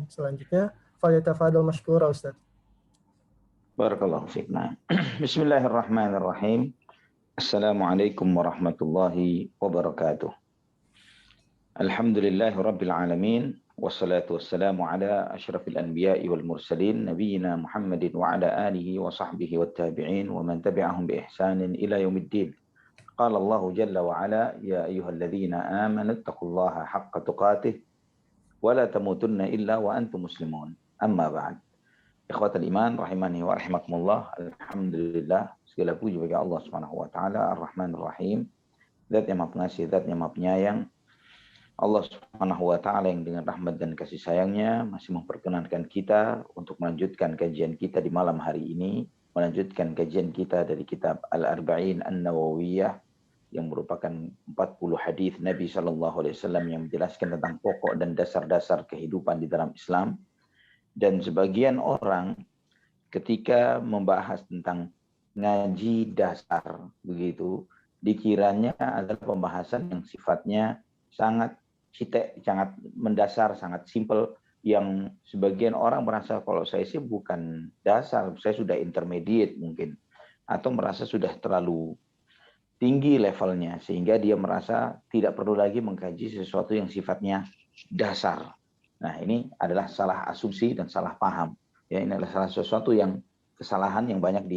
Selanjutnya, falyatafadhal mashkura Ustaz. Barakallahu fiik. Bismillahirrahmanirrahim. Assalamualaikum warahmatullahi wabarakatuh. Alhamdulillahi rabbil alamin. Wassalatu wassalamu ala asyrafil anbiya'i wal mursalin nabiyyina Muhammadin wa ala alihi wa sahbihi wat tabi'in wa man tabi'ahum bi ihsanin ila yaumiddin. Qala Allah jalla wa ala ya ayyuhalladzina amanu taqullaha haqqa tuqatih wa la tamutunna illa wa antum muslimun. Amma ba'd. Ikhwatal iman rahimani wa rahimakumullah. Alhamdulillah, segala puji bagi Allah Subhanahu wa taala Ar-Rahmanir Rahim. Zat yang Maha Pengasih, Zat yang Maha Penyayang. Allah Subhanahu wa taala yang dengan rahmat dan kasih sayangnya masih memperkenankan kita untuk melanjutkan kajian kita di malam hari ini, melanjutkan kajian kita dari kitab Al-Arba'in An-Nawawiyah yang merupakan 40 hadis Nabi sallallahu alaihi wasallam yang menjelaskan tentang pokok dan dasar-dasar kehidupan di dalam Islam. Dan sebagian orang ketika membahas tentang ngaji dasar begitu, dikiranya adalah pembahasan yang sifatnya sangat sangat mendasar, sangat simpel, yang sebagian orang merasa kalau saya sih bukan dasar, saya sudah intermediate mungkin, atau merasa sudah terlalu tinggi levelnya sehingga dia merasa tidak perlu lagi mengkaji sesuatu yang sifatnya dasar. Nah, ini adalah salah asumsi dan salah paham. Ya, ini adalah salah sesuatu yang kesalahan yang banyak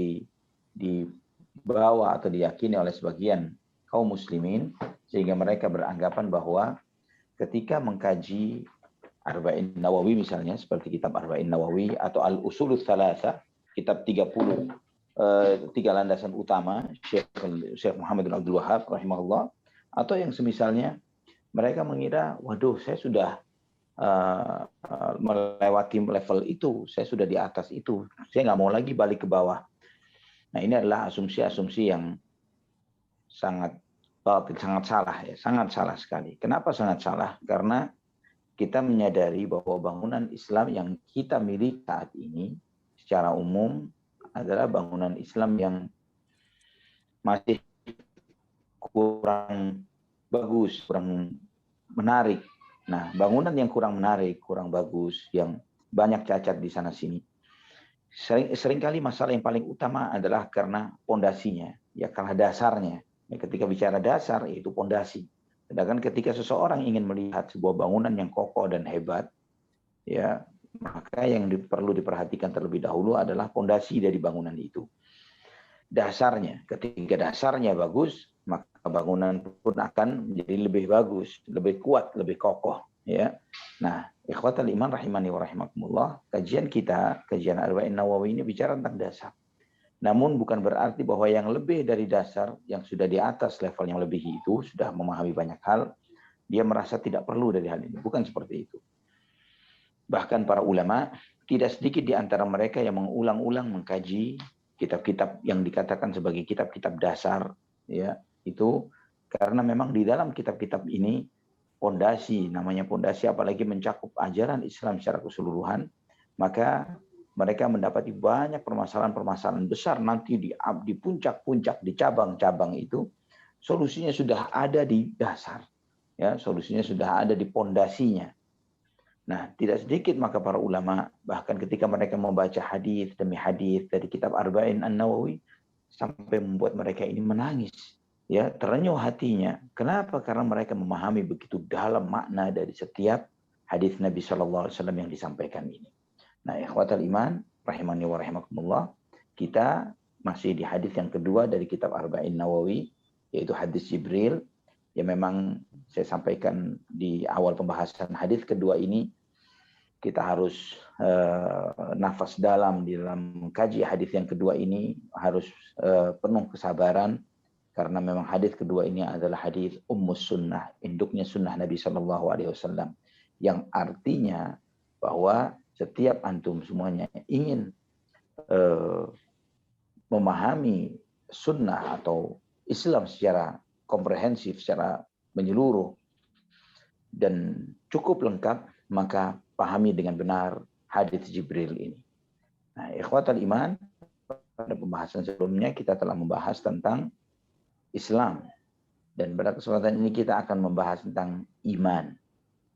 dibawa atau diyakini oleh sebagian kaum muslimin, sehingga mereka beranggapan bahwa ketika mengkaji Arba'in Nawawi misalnya, seperti kitab Arba'in Nawawi atau Al-Usulul Tsalatsa, kitab 30 tiga landasan utama Syekh Muhammad bin Abdul Wahhab rahimahullah, atau yang semisalnya, mereka mengira, waduh, saya sudah melewati level itu, saya sudah di atas itu, saya nggak mau lagi balik ke bawah. Nah, ini adalah asumsi-asumsi yang sangat salah ya, sangat salah sekali. Kenapa sangat salah? Karena kita menyadari bahwa bangunan Islam yang kita miliki saat ini secara umum adalah bangunan Islam yang masih kurang bagus, kurang menarik. Nah, bangunan yang kurang menarik, kurang bagus, yang banyak cacat di sana sini. Seringkali masalah yang paling utama adalah karena pondasinya, ya, karena dasarnya. Ya, ketika bicara dasar, itu pondasi. Sedangkan ketika seseorang ingin melihat sebuah bangunan yang kokoh dan hebat, ya, maka yang perlu diperhatikan terlebih dahulu adalah pondasi dari bangunan itu. Dasarnya, ketika dasarnya bagus, maka bangunan pun akan menjadi lebih bagus, lebih kuat, lebih kokoh, ya. Nah, ikhwatal iman rahimani wa rahimakumullah, kajian Arba'in Nawawi ini bicara tentang dasar. Namun bukan berarti bahwa yang lebih dari dasar, yang sudah di atas level yang lebih itu, sudah memahami banyak hal, dia merasa tidak perlu dari hal ini. Bukan seperti itu. Bahkan para ulama, tidak sedikit di antara mereka yang mengulang-ulang mengkaji kitab-kitab yang dikatakan sebagai kitab-kitab dasar, ya, itu karena memang di dalam kitab-kitab ini pondasi, namanya pondasi, apalagi mencakup ajaran Islam secara keseluruhan, maka mereka mendapati banyak permasalahan-permasalahan besar nanti di puncak-puncak, di cabang-cabang itu, solusinya sudah ada di dasar, ya, solusinya sudah ada di pondasinya. Nah, tidak sedikit maka para ulama, bahkan ketika mereka membaca hadis demi hadis dari kitab Arba'in An-Nawawi, sampai membuat mereka ini menangis, ya, terenyuh hatinya. Kenapa? Karena mereka memahami begitu dalam makna dari setiap hadis Nabi Shallallahu Alaihi Wasallam yang disampaikan ini. Nah, ikhwatal iman rahimani wa rahimakumullah, kita masih di hadis yang kedua dari kitab Arba'in Nawawi, yaitu hadis Jibril. Ya, memang saya sampaikan di awal pembahasan hadis kedua ini, kita harus nafas dalam di dalam mengkaji hadis yang kedua ini, harus penuh kesabaran, karena memang hadis kedua ini adalah hadis Ummus Sunnah, induknya sunnah Nabi Shallallahu Alaihi Wasallam, yang artinya bahwa setiap antum semuanya ingin memahami sunnah atau Islam secara komprehensif, secara menyeluruh dan cukup lengkap, maka pahami dengan benar hadits Jibril ini. Nah, ikhwatal iman, pada pembahasan sebelumnya kita telah membahas tentang Islam, dan pada kesempatan ini kita akan membahas tentang iman.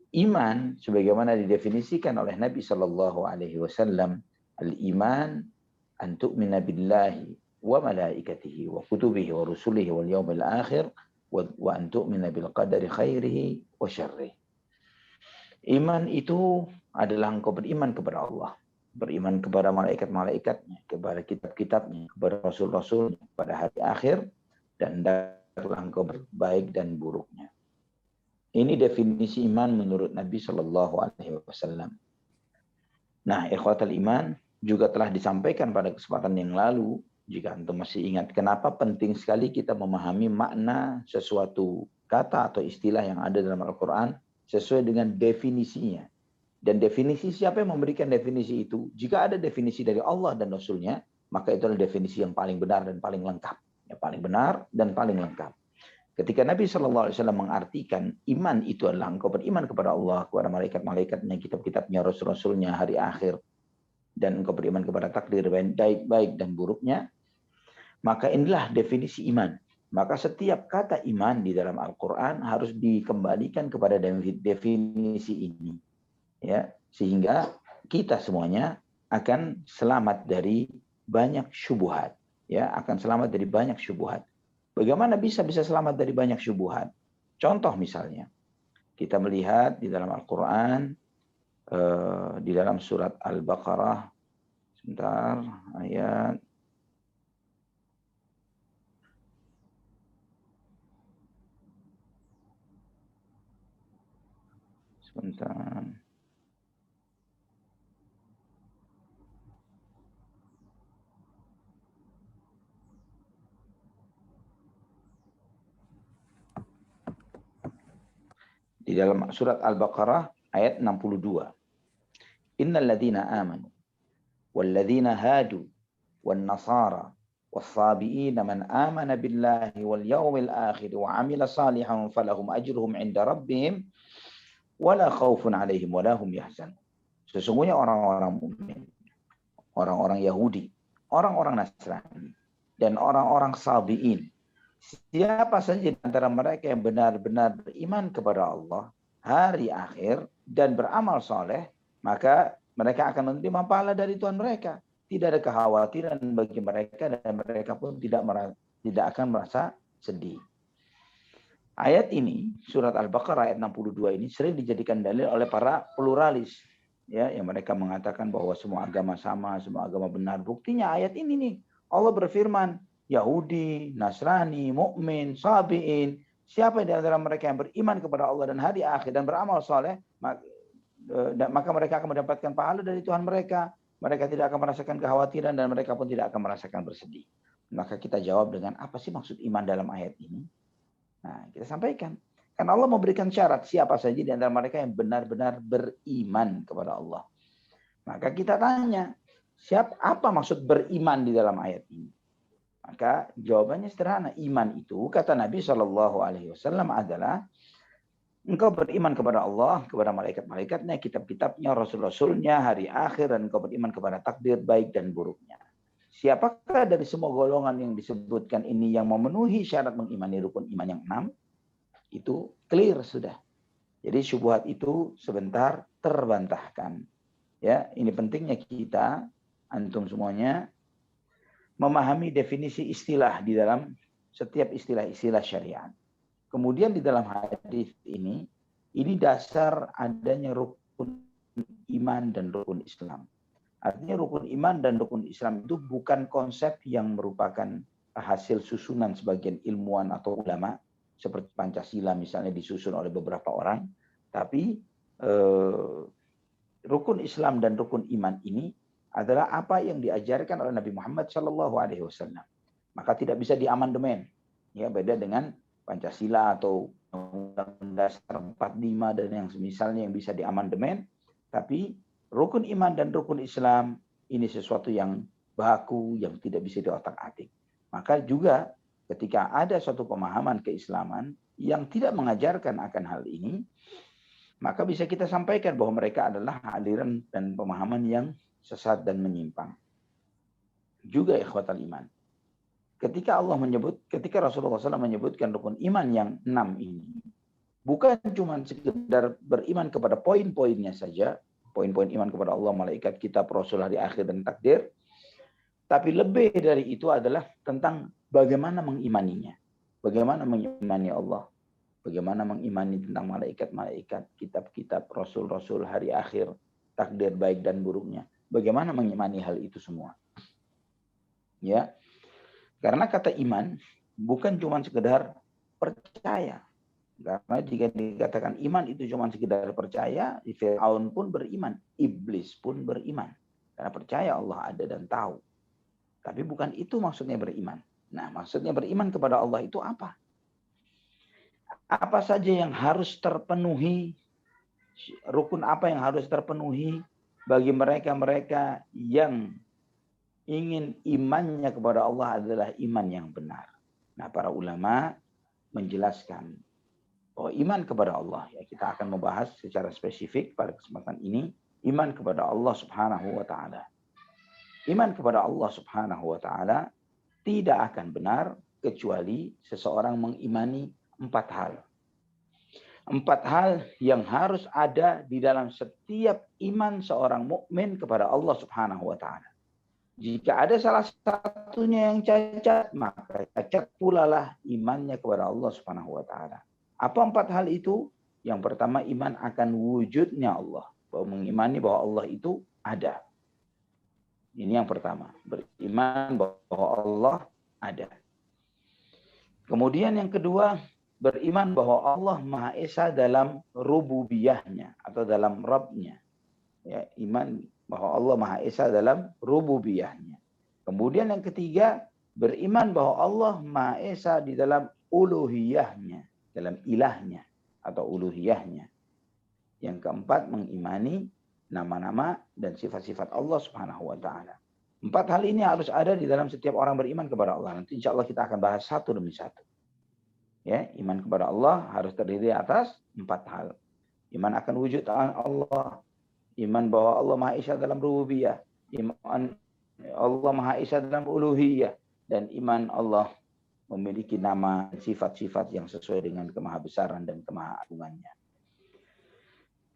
iman sebagaimana didefinisikan oleh Nabi Shallallahu Alaihi Wasallam, al-iman an tu'mina billahi wa malaikatihi wa kutubihi wa rusulihi wal yaumil akhir wa an tu'mina bil qadari khairihi wa syarrihi. Iman itu adalah engkau beriman kepada Allah, beriman kepada malaikat-malaikatnya, kepada kitab-kitabnya, kepada rasul-rasulnya, kepada hari akhir, dan hendaklah engkau berbaik dan buruknya. Ini definisi iman menurut Nabi Shallallahu Alaihi Wasallam. Nah, ikhwatal iman juga telah disampaikan pada kesempatan yang lalu. Jika antum masih ingat, kenapa penting sekali kita memahami makna sesuatu kata atau istilah yang ada dalam Al-Quran sesuai dengan definisinya. Dan definisi, siapa yang memberikan definisi itu? Jika ada definisi dari Allah dan Rasulnya, maka itu adalah definisi yang paling benar dan paling lengkap. Yang paling benar dan paling lengkap. Ketika Nabi SAW mengartikan iman itu adalah engkau beriman kepada Allah, kepada malaikat-malaikatnya, kitab-kitabnya, rasul-rasulnya, hari akhir, dan engkau beriman kepada takdir baik dan buruknya, maka inilah definisi iman. Maka setiap kata iman di dalam Al-Quran harus dikembalikan kepada definisi ini, ya, sehingga kita semuanya akan selamat dari banyak syubhat, ya, akan selamat dari banyak syubhat. Bagaimana bisa selamat dari banyak syubhat? Contoh misalnya, kita melihat di dalam Al-Quran, di dalam surat Al-Baqarah, sebentar, ayat sebentar. Di dalam surat Al-Baqarah ayat 62. Innal ladzina amanu wal ladzina hadu wan nasara was-sabiina man amana billahi wal yawmil akhir wa amila salihan falahum ajruhum 'inda rabbihim wala khaufun 'alaihim wala hum yahzanun. Sesungguhnya orang-orang mukmin, orang-orang Yahudi, orang-orang Nasrani, dan orang-orang Sabiin, siapa saja di antara mereka yang benar-benar beriman kepada Allah, hari akhir, dan beramal soleh, maka mereka akan menerima pahala dari Tuhan mereka. Tidak ada kekhawatiran bagi mereka, dan mereka pun tidak akan merasa sedih. Ayat ini, surat Al-Baqarah ayat 62 ini sering dijadikan dalil oleh para pluralis, ya, yang mereka mengatakan bahwa semua agama sama, semua agama benar. Buktinya ayat ini nih, Allah berfirman, Yahudi, Nasrani, mukmin, Sabiin, siapa di antara mereka yang beriman kepada Allah dan hari akhir dan beramal soleh, maka mereka akan mendapatkan pahala dari Tuhan mereka. Mereka tidak akan merasakan kekhawatiran dan mereka pun tidak akan merasakan bersedih. Maka kita jawab dengan apa sih maksud iman dalam ayat ini? Nah, kita sampaikan. Karena Allah memberikan syarat siapa saja di antara mereka yang benar-benar beriman kepada Allah. Maka kita tanya, apa maksud beriman di dalam ayat ini? Maka jawabannya sederhana. Iman itu, kata Nabi SAW adalah engkau beriman kepada Allah, kepada malaikat-malaikatnya, kitab-kitabnya, rasul-rasulnya, hari akhir, dan engkau beriman kepada takdir baik dan buruknya. Siapakah dari semua golongan yang disebutkan ini yang memenuhi syarat mengimani rukun iman yang 6? Itu clear sudah. Jadi syubhat itu sebentar terbantahkan. Ya, ini pentingnya kita, antum semuanya, memahami definisi istilah di dalam setiap istilah-istilah syariat. Kemudian di dalam hadis ini dasar adanya rukun iman dan rukun Islam. Artinya rukun iman dan rukun Islam itu bukan konsep yang merupakan hasil susunan sebagian ilmuwan atau ulama, seperti Pancasila misalnya disusun oleh beberapa orang, tapi rukun Islam dan rukun iman ini adalah apa yang diajarkan oleh Nabi Muhammad SAW. Maka tidak bisa diamandemen. Ya, beda dengan Pancasila atau Undang-Undang Dasar 45 dan yang semisalnya yang bisa diamandemen. Tapi rukun iman dan rukun Islam ini sesuatu yang baku, yang tidak bisa diotak-atik. Maka juga ketika ada suatu pemahaman keislaman yang tidak mengajarkan akan hal ini, maka bisa kita sampaikan bahwa mereka adalah aliran dan pemahaman yang sesat dan menyimpang. Juga ikhwatal iman. Ketika Rasulullah SAW menyebutkan rukun iman yang 6 ini, bukan cuma sekedar beriman kepada poin-poinnya saja, poin-poin iman kepada Allah, malaikat, kitab, rasul, hari akhir, dan takdir, tapi lebih dari itu adalah tentang bagaimana mengimaninya. Bagaimana mengimani Allah. Bagaimana mengimani tentang malaikat-malaikat, kitab-kitab, rasul-rasul, hari akhir, takdir baik dan buruknya. Bagaimana mengimani hal itu semua. Ya. Karena kata iman bukan cuma sekedar percaya. Karena jika dikatakan iman itu cuma sekedar percaya, Fir'aun pun beriman, iblis pun beriman. Karena percaya Allah ada dan tahu. Tapi bukan itu maksudnya beriman. Nah, maksudnya beriman kepada Allah itu apa? Apa saja yang harus terpenuhi, rukun apa yang harus terpenuhi bagi mereka-mereka yang ingin imannya kepada Allah adalah iman yang benar. Nah, para ulama menjelaskan bahwa iman kepada Allah, ya kita akan membahas secara spesifik pada kesempatan ini, iman kepada Allah Subhanahu wa taala. Iman kepada Allah Subhanahu wa taala tidak akan benar kecuali seseorang mengimani 4 hal. 4 hal yang harus ada di dalam setiap iman seorang mukmin kepada Allah Subhanahu wa taala. Jika ada salah satunya yang cacat, maka cacat pula lah imannya kepada Allah Subhanahu wa taala. Apa 4 hal itu? Yang pertama, iman akan wujudnya Allah. Bahwa mengimani bahwa Allah itu ada. Ini yang pertama. Beriman bahwa Allah ada. Kemudian yang kedua, beriman bahwa Allah Maha Esa dalam rububiyahnya atau dalam Rabbnya. Ya, iman bahwa Allah Maha Esa dalam rububiyahnya. Kemudian yang ketiga, beriman bahwa Allah Maha Esa di dalam uluhiyahnya, dalam ilahnya atau uluhiyahnya. Yang keempat, mengimani nama-nama dan sifat-sifat Allah Subhanahu wa taala. 4 hal ini harus ada di dalam setiap orang beriman kepada Allah. Nanti insya Allah kita akan bahas satu demi satu. Ya, iman kepada Allah harus terdiri atas 4 hal. Iman akan wujud Allah, iman bahwa Allah Maha Esa dalam rububiyah, iman Allah Maha Esa dalam uluhiyah, dan iman Allah memiliki nama dan sifat-sifat yang sesuai dengan kemahabesaran dan kemahaagungannya.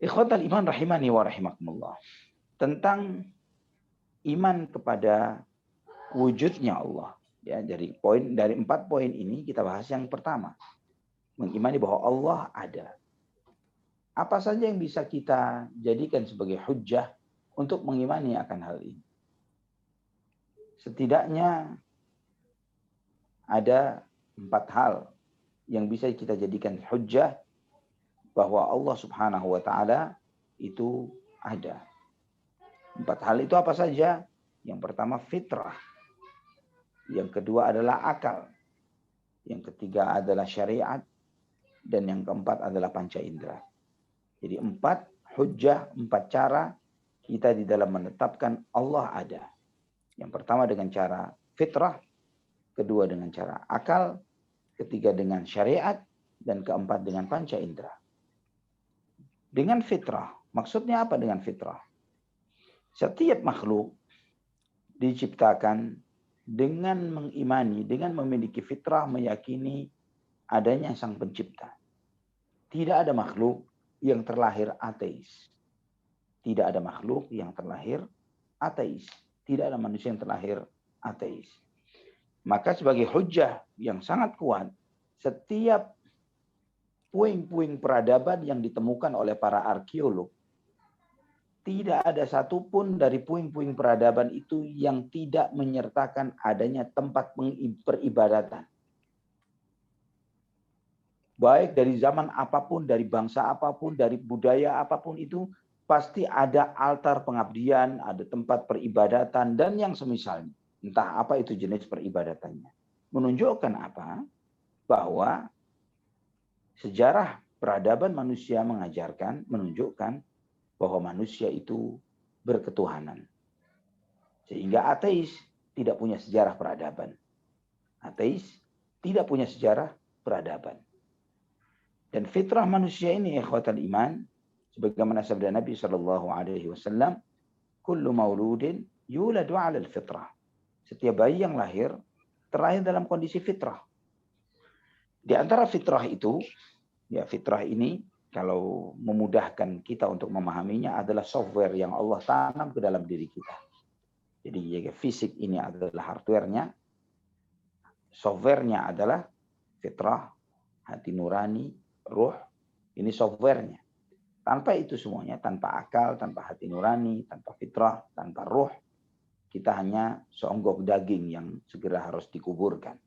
Ikhwatal iman rahimani wa rahimakumullah. Tentang iman kepada wujudnya Allah. Ya, dari 4 poin ini kita bahas yang pertama. Mengimani bahwa Allah ada. Apa saja yang bisa kita jadikan sebagai hujjah untuk mengimani akan hal ini? Setidaknya ada 4 hal yang bisa kita jadikan hujjah bahwa Allah Subhanahu wa taala itu ada. 4 hal itu apa saja? Yang pertama fitrah. Yang kedua adalah akal. Yang ketiga adalah syariat. Dan yang keempat adalah panca indera. Jadi 4 hujjah, 4 cara kita di dalam menetapkan Allah ada. Yang pertama dengan cara fitrah, kedua dengan cara akal, ketiga dengan syariat, dan keempat dengan panca indera. Dengan fitrah, maksudnya apa dengan fitrah? Setiap makhluk diciptakan dengan mengimani, dengan memiliki fitrah, meyakini adanya sang pencipta. Tidak ada makhluk yang terlahir ateis. Tidak ada makhluk yang terlahir ateis. Tidak ada manusia yang terlahir ateis. Maka sebagai hujjah yang sangat kuat, setiap puing-puing peradaban yang ditemukan oleh para arkeolog, tidak ada satupun dari puing-puing peradaban itu yang tidak menyertakan adanya tempat peribadatan. Baik dari zaman apapun, dari bangsa apapun, dari budaya apapun itu, pasti ada altar pengabdian, ada tempat peribadatan, dan yang semisalnya. Entah apa itu jenis peribadatannya. Menunjukkan apa? Bahwa sejarah peradaban manusia menunjukkan bahwa manusia itu berketuhanan. Sehingga ateis tidak punya sejarah peradaban. Ateis tidak punya sejarah peradaban. Dan fitrah manusia ini, ikhwatal iman, sebagaimana sabda Nabi SAW, kullu mauludin yuladu 'alal fitrah. Setiap bayi yang terlahir dalam kondisi fitrah. Di antara fitrah itu, Ya, fitrah ini kalau memudahkan kita untuk memahaminya adalah software yang Allah tanam ke dalam diri kita. Jadi ya, fisik ini adalah hardware-nya, software-nya adalah fitrah, hati nurani, ruh, ini software-nya. Tanpa itu semuanya, tanpa akal, tanpa hati nurani, tanpa fitrah, tanpa ruh, kita hanya seonggok daging yang segera harus dikuburkan.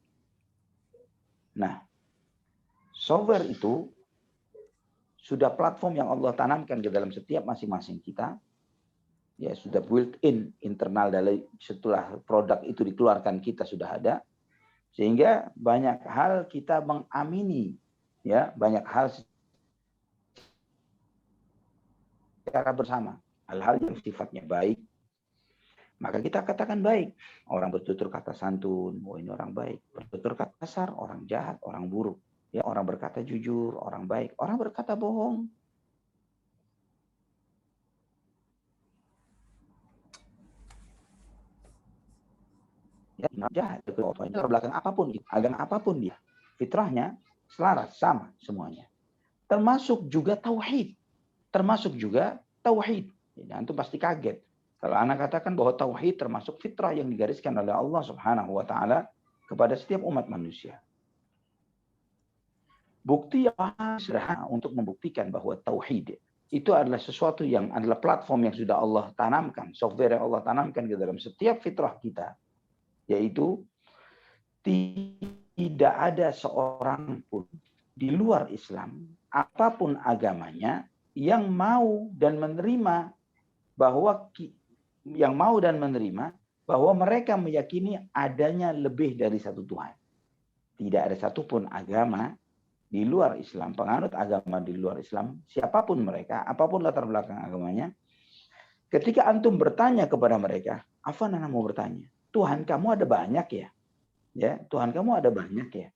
Nah, software itu sudah platform yang Allah tanamkan ke dalam setiap masing-masing kita. Ya, sudah built-in internal dari setelah produk itu dikeluarkan kita sudah ada. Sehingga banyak hal kita mengamini, ya, banyak hal secara bersama. Hal-hal yang sifatnya baik, maka kita katakan baik. Orang bertutur kata santun, oh ini orang baik. Bertutur kata kasar, orang jahat, orang buruk. Ya, orang berkata jujur, orang baik. Orang berkata bohong, ya, jahat. Latar belakang apapun, agama apapun dia, fitrahnya selaras sama semuanya. Termasuk juga tauhid. Termasuk juga tauhid. Ya, antum pasti kaget kalau anak katakan bahwa tauhid termasuk fitrah yang digariskan oleh Allah Subhanahu wa taala kepada setiap umat manusia. Bukti yang sederhana untuk membuktikan bahwa tauhid itu adalah sesuatu yang adalah platform yang sudah Allah tanamkan, software yang Allah tanamkan ke dalam setiap fitrah kita, yaitu tidak ada seorang pun di luar Islam, apapun agamanya, yang mau dan menerima bahwa mereka meyakini adanya lebih dari satu Tuhan. Tidak ada satupun agama di luar Islam, penganut agama di luar Islam, siapapun mereka, apapun latar belakang agamanya, ketika antum bertanya kepada mereka, apa nana mau bertanya? Tuhan kamu ada banyak ya? Ya, Tuhan kamu ada banyak ya?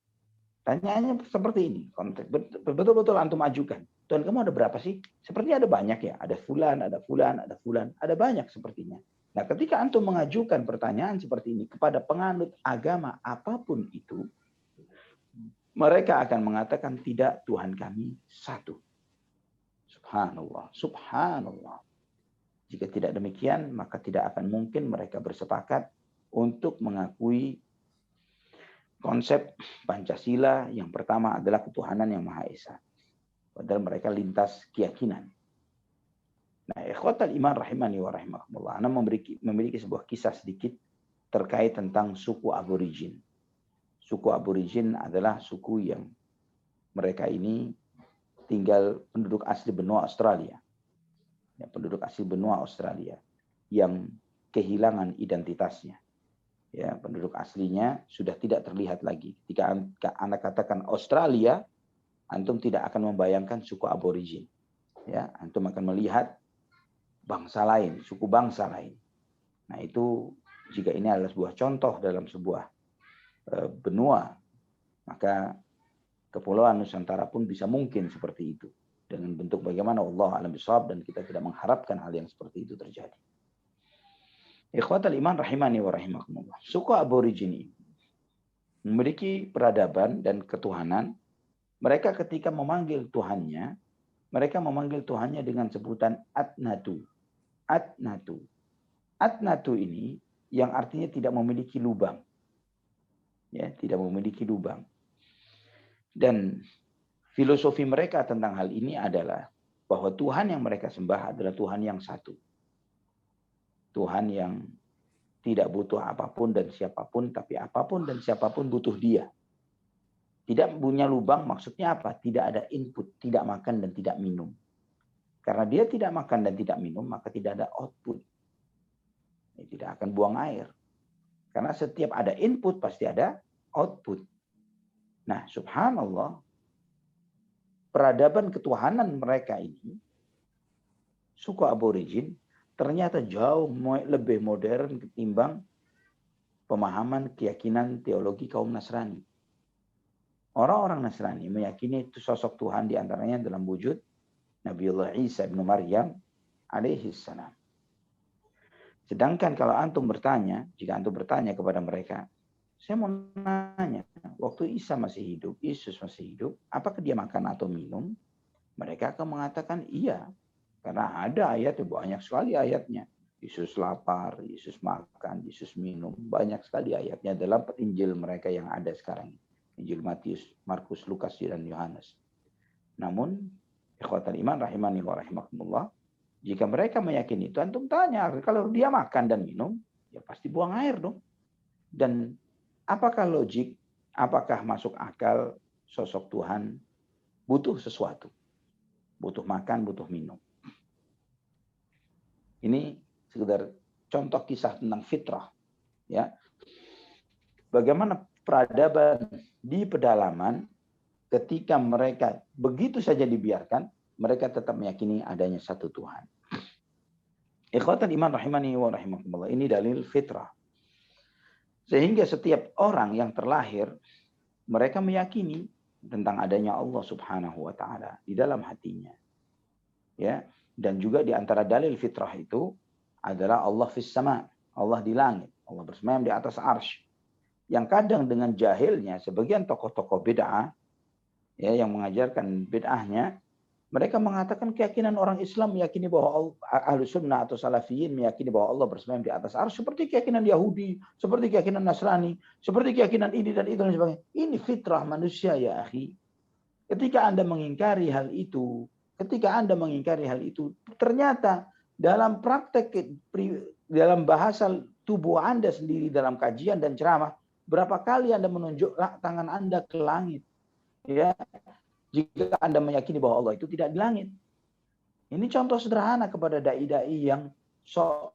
Tanyaannya seperti ini, betul-betul antum ajukan. Tuhan kamu ada berapa sih? Sepertinya ada banyak ya, ada fulan, ada fulan, ada fulan, ada banyak sepertinya. Nah, ketika antum mengajukan pertanyaan seperti ini kepada penganut agama apapun itu, mereka akan mengatakan tidak, Tuhan kami satu. Subhanallah, subhanallah. Jika tidak demikian, maka tidak akan mungkin mereka bersepakat untuk mengakui konsep Pancasila yang pertama adalah ketuhanan yang Maha Esa. Padahal mereka lintas keyakinan. Nah, ikhwatal iman rahimani wa rahimakumullah. Ana memiliki sebuah kisah sedikit terkait tentang suku aborigin. Suku aborigin adalah suku yang mereka ini tinggal penduduk asli benua Australia. Ya, penduduk asli benua Australia yang kehilangan identitasnya. Ya, penduduk aslinya sudah tidak terlihat lagi. Ketika Anda katakan Australia, antum tidak akan membayangkan suku aborigin. Ya, antum akan melihat bangsa lain, suku bangsa lain. Nah, itu jika ini adalah sebuah contoh dalam sebuah benua, maka Kepulauan Nusantara pun bisa mungkin seperti itu. Dengan bentuk bagaimana Allah alam bisawab, dan kita tidak mengharapkan hal yang seperti itu terjadi. Ikhwatal iman rahimani wa rahimakumullah. Suku aborigin ini memiliki peradaban dan ketuhanan. Mereka ketika memanggil Tuhannya, mereka memanggil Tuhannya dengan sebutan Atnatu. Atnatu. Atnatu ini yang artinya tidak memiliki lubang. Ya, tidak memiliki lubang. Dan filosofi mereka tentang hal ini adalah bahwa Tuhan yang mereka sembah adalah Tuhan yang satu. Tuhan yang tidak butuh apapun dan siapapun, tapi apapun dan siapapun butuh dia. Tidak punya lubang maksudnya apa? Tidak ada input, tidak makan dan tidak minum. Karena dia tidak makan dan tidak minum, maka tidak ada output. Dia tidak akan buang air. Karena setiap ada input pasti ada output. Nah, subhanallah, peradaban ketuhanan mereka ini, suku aborigin, ternyata jauh lebih modern ketimbang pemahaman keyakinan teologi kaum Nasrani. Orang-orang Nasrani meyakini itu sosok Tuhan diantaranya dalam wujud Nabiullah Isa bin Maryam alaihi salam. Sedangkan kalau antum bertanya, jika antum bertanya kepada mereka, Saya mau nanya, waktu Isa masih hidup, Yesus masih hidup, apakah dia makan atau minum? Mereka akan mengatakan iya, karena ada ayatnya, banyak sekali ayatnya. Yesus lapar, Yesus makan, Yesus minum. Banyak sekali ayatnya dalam Injil mereka yang ada sekarang. Injil Matius, Markus, Lukas, dan Yohanes. Namun, ikhwatal iman rahimani wa rahimakumullah, jika mereka meyakini itu, antum tanya, kalau dia makan dan minum, ya pasti buang air dong. Dan apakah logik, apakah masuk akal sosok Tuhan butuh sesuatu? Butuh makan, butuh minum. Ini sekedar contoh kisah tentang fitrah. Ya. Bagaimana peradaban di pedalaman ketika mereka begitu saja dibiarkan, mereka tetap meyakini adanya satu Tuhan. Ikhwatan iman rahimani wa rahimakumullah. Ini dalil fitrah. Sehingga setiap orang yang terlahir, mereka meyakini tentang adanya Allah Subhanahu wa taala di dalam hatinya. Ya, dan juga di antara dalil fitrah itu adalah Allah fis sama, Allah di langit, Allah bersemayam di atas arsy. Yang kadang dengan jahilnya sebagian tokoh-tokoh bid'ah ya yang mengajarkan bid'ahnya, mereka mengatakan keyakinan orang Islam meyakini bahwa ahlu sunnah atau salafiyin meyakini bahwa Allah bersemayam di atas arsy seperti keyakinan Yahudi, seperti keyakinan Nasrani, seperti keyakinan ini dan itu dan sebagainya. Ini fitrah manusia ya akhi. Ketika Anda mengingkari hal itu, ternyata dalam praktek, dalam bahasa tubuh Anda sendiri, dalam kajian dan ceramah, berapa kali Anda menunjuk tangan Anda ke langit? Ya, jika Anda meyakini bahwa Allah itu tidak di langit. Ini contoh sederhana kepada dai-dai yang sok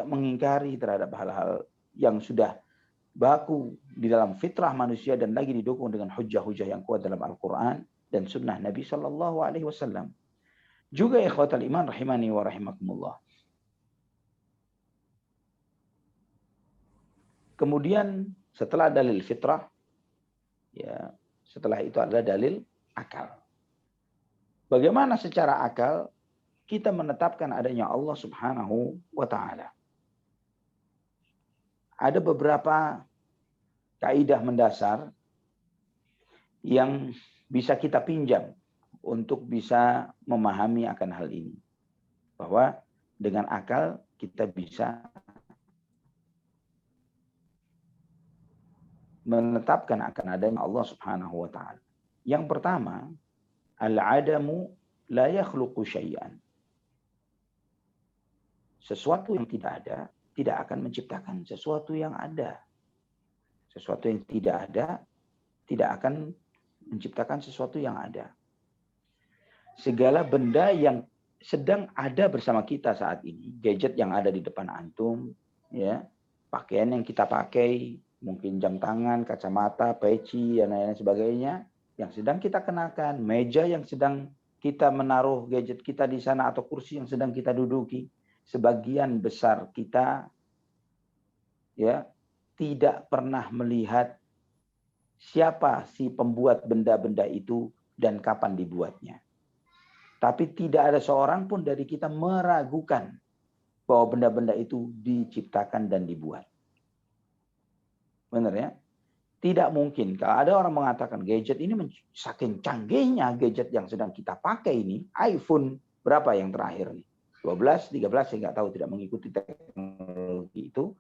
mengingkari terhadap hal-hal yang sudah baku di dalam fitrah manusia dan lagi didukung dengan hujah-hujah yang kuat dalam Al-Quran dan sunnah Nabi Shallallahu Alaihi Wasallam. Juga ikhwatal iman rahimani wa rahimakumullah. Kemudian setelah dalil fitrah, ya setelah itu adalah dalil akal. Bagaimana secara akal kita menetapkan adanya Allah Subhanahu wa taala? Ada beberapa kaidah mendasar yang bisa kita pinjam untuk bisa memahami akan hal ini. Bahwa dengan akal kita bisa menetapkan akan adanya Allah Subhanahu wa taala. Yang pertama, al-adamu la yakhluqu syai'an. Sesuatu yang tidak ada tidak akan menciptakan sesuatu yang ada. Sesuatu yang tidak ada tidak akan menciptakan sesuatu yang ada. Segala benda yang sedang ada bersama kita saat ini, gadget yang ada di depan antum, ya, pakaian yang kita pakai, mungkin jam tangan, kacamata, peci, dan lain-lain sebagainya, yang sedang kita kenakan, meja yang sedang kita menaruh gadget kita di sana, atau kursi yang sedang kita duduki, sebagian besar kita ya tidak pernah melihat siapa si pembuat benda-benda itu dan kapan dibuatnya. Tapi tidak ada seorang pun dari kita meragukan bahwa benda-benda itu diciptakan dan dibuat. Benar ya? Tidak mungkin. Kalau ada orang mengatakan gadget ini saking canggihnya gadget yang sedang kita pakai ini, iPhone berapa yang terakhir nih? 12, 13, saya nggak tahu, tidak mengikuti teknologi itu.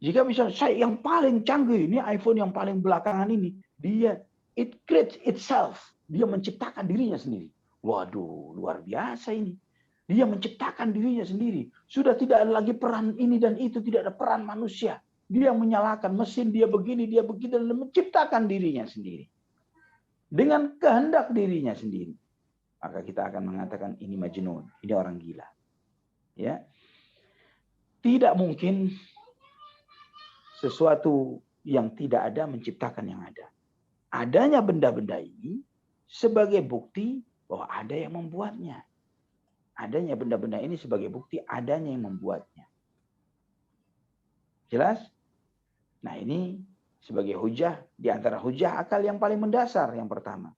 Jika misalnya saya yang paling canggih, ini iPhone yang paling belakangan ini, dia it creates itself. Dia menciptakan dirinya sendiri. Waduh, luar biasa ini. Dia menciptakan dirinya sendiri. Sudah tidak ada lagi peran ini dan itu, tidak ada peran manusia. Dia menyalakan mesin, dia begini, dia begitu, dan menciptakan dirinya sendiri. Dengan kehendak dirinya sendiri. Maka kita akan mengatakan ini majnun, ini orang gila. Ya, tidak mungkin sesuatu yang tidak ada menciptakan yang ada. Adanya benda-benda ini sebagai bukti bahwa ada yang membuatnya. Adanya benda-benda ini sebagai bukti adanya yang membuatnya. Jelas? Nah, ini sebagai hujah, di antara hujah akal yang paling mendasar yang pertama.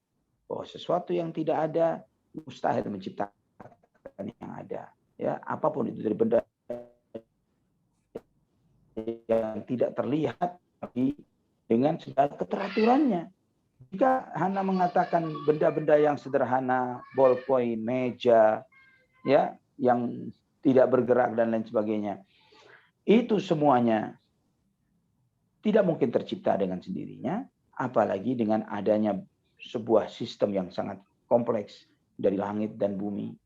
Bahwa sesuatu yang tidak ada mustahil menciptakan yang ada. Ya, apapun itu dari benda yang tidak terlihat tapi dengan segala keteraturannya. Jika Hana mengatakan benda-benda yang sederhana, ballpoint, meja, ya, yang tidak bergerak dan lain sebagainya, itu semuanya tidak mungkin tercipta dengan sendirinya, apalagi dengan adanya sebuah sistem yang sangat kompleks dari langit dan bumi,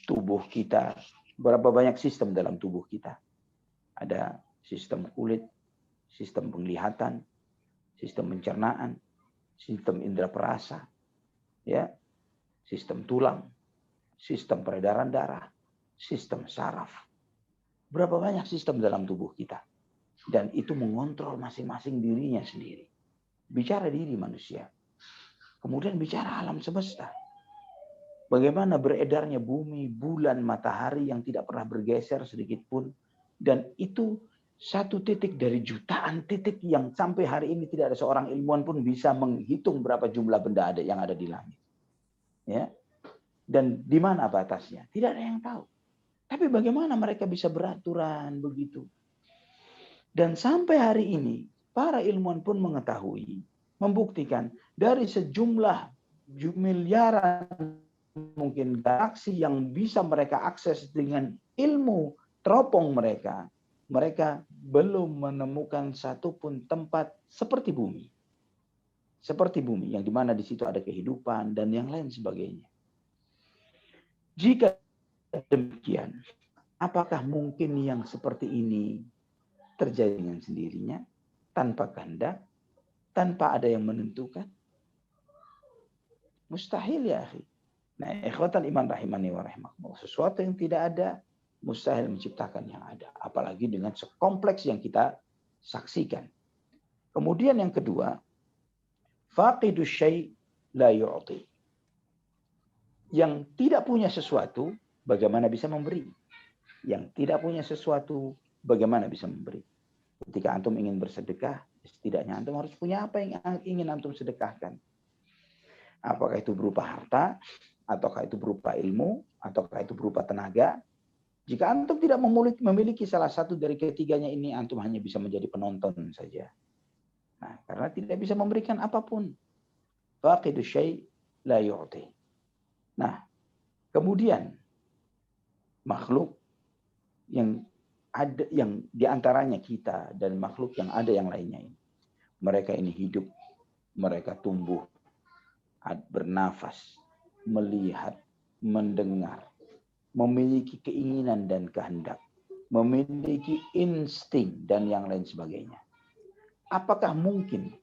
tubuh kita, berapa banyak sistem dalam tubuh kita. Ada sistem kulit, sistem penglihatan, sistem pencernaan, sistem indera perasa, ya, sistem tulang, sistem peredaran darah, sistem saraf. Berapa banyak sistem dalam tubuh kita. Dan itu mengontrol masing-masing dirinya sendiri. Bicara diri manusia. Kemudian bicara alam semesta. Bagaimana beredarnya bumi, bulan, matahari yang tidak pernah bergeser sedikit pun. Dan itu satu titik dari jutaan titik yang sampai hari ini tidak ada seorang ilmuwan pun bisa menghitung berapa jumlah benda yang ada di langit. Ya. Dan di mana batasnya? Tidak ada yang tahu. Tapi bagaimana mereka bisa beraturan begitu? Dan sampai hari ini, para ilmuwan pun mengetahui, membuktikan dari sejumlah miliaran mungkin galaksi yang bisa mereka akses dengan ilmu teropong mereka, mereka belum menemukan satupun tempat seperti bumi. Seperti bumi, yang dimana di situ ada kehidupan dan yang lain sebagainya. Jika demikian, apakah mungkin yang seperti ini terjadi dengan sendirinya, tanpa kehendak, tanpa ada yang menentukan? Mustahil ya akhi. Nah, ikhwatal iman rahimani wa rahimakumullah. Sesuatu yang tidak ada, mustahil menciptakan yang ada. Apalagi dengan sekompleks yang kita saksikan. Kemudian yang kedua, faqidu syai' la yu'ti. Yang tidak punya sesuatu, bagaimana bisa memberi? Yang tidak punya sesuatu, bagaimana bisa memberi? Ketika antum ingin bersedekah, setidaknya antum harus punya apa yang ingin antum sedekahkan. Apakah itu berupa harta, ataukah itu berupa ilmu, ataukah itu berupa tenaga. Jika antum tidak memiliki salah satu dari ketiganya ini, antum hanya bisa menjadi penonton saja. Nah, karena tidak bisa memberikan apapun. Faqidu syai' la yu'ti. Nah, kemudian makhluk yang ada, yang diantaranya kita dan makhluk yang ada yang lainnya ini. Mereka ini hidup, mereka tumbuh, bernafas, melihat, mendengar, memiliki keinginan dan kehendak, memiliki insting dan yang lain sebagainya. Apakah mungkin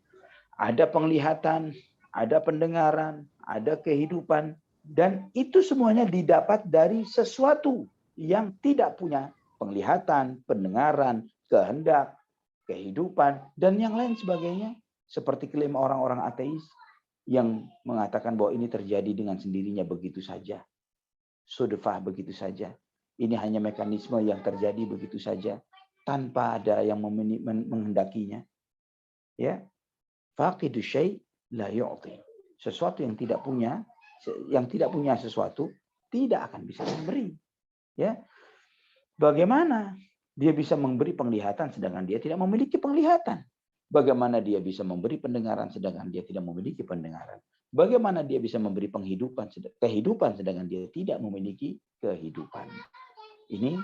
ada penglihatan, ada pendengaran, ada kehidupan, dan itu semuanya didapat dari sesuatu yang tidak punya penglihatan, pendengaran, kehendak, kehidupan, dan yang lain sebagainya? Seperti klaim orang-orang ateis yang mengatakan bahwa ini terjadi dengan sendirinya begitu saja. Sudfah begitu saja. Ini hanya mekanisme yang terjadi begitu saja tanpa ada yang menghendakinya. Ya. Faqidu syai' la yu'ti. Sesuatu yang tidak punya sesuatu tidak akan bisa memberi. Ya. Bagaimana dia bisa memberi penglihatan sedangkan dia tidak memiliki penglihatan? Bagaimana dia bisa memberi pendengaran sedangkan dia tidak memiliki pendengaran? Bagaimana dia bisa memberi kehidupan sedangkan dia tidak memiliki kehidupan? Ini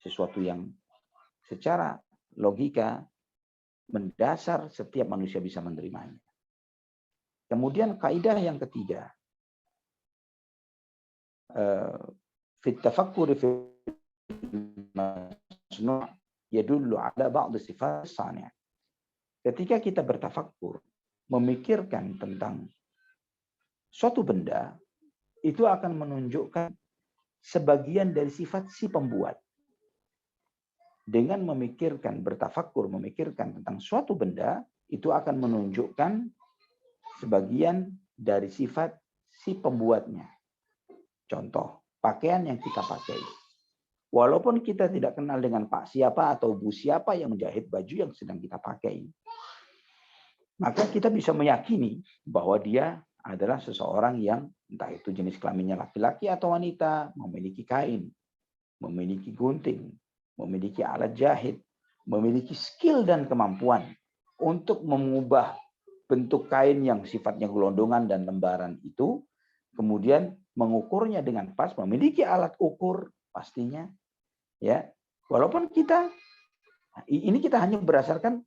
sesuatu yang secara logika mendasar setiap manusia bisa menerimanya. Kemudian kaidah yang ketiga, fit tafakkuri fil masnu' yadullu ala ba'd sifat sani'. Ketika kita bertafakkur, memikirkan tentang suatu benda, itu akan menunjukkan sebagian dari sifat si pembuat. Dengan bertafakkur, memikirkan tentang suatu benda, itu akan menunjukkan sebagian dari sifat si pembuatnya. Contoh, pakaian yang kita pakai. Walaupun kita tidak kenal dengan Pak siapa atau Bu siapa yang menjahit baju yang sedang kita pakai, maka kita bisa meyakini bahwa dia adalah seseorang yang entah itu jenis kelaminnya laki-laki atau wanita, memiliki kain, memiliki gunting, memiliki alat jahit, memiliki skill dan kemampuan untuk mengubah bentuk kain yang sifatnya gelondongan dan lembaran itu, kemudian mengukurnya dengan pas, memiliki alat ukur pastinya, ya. Walaupun ini kita hanya berdasarkan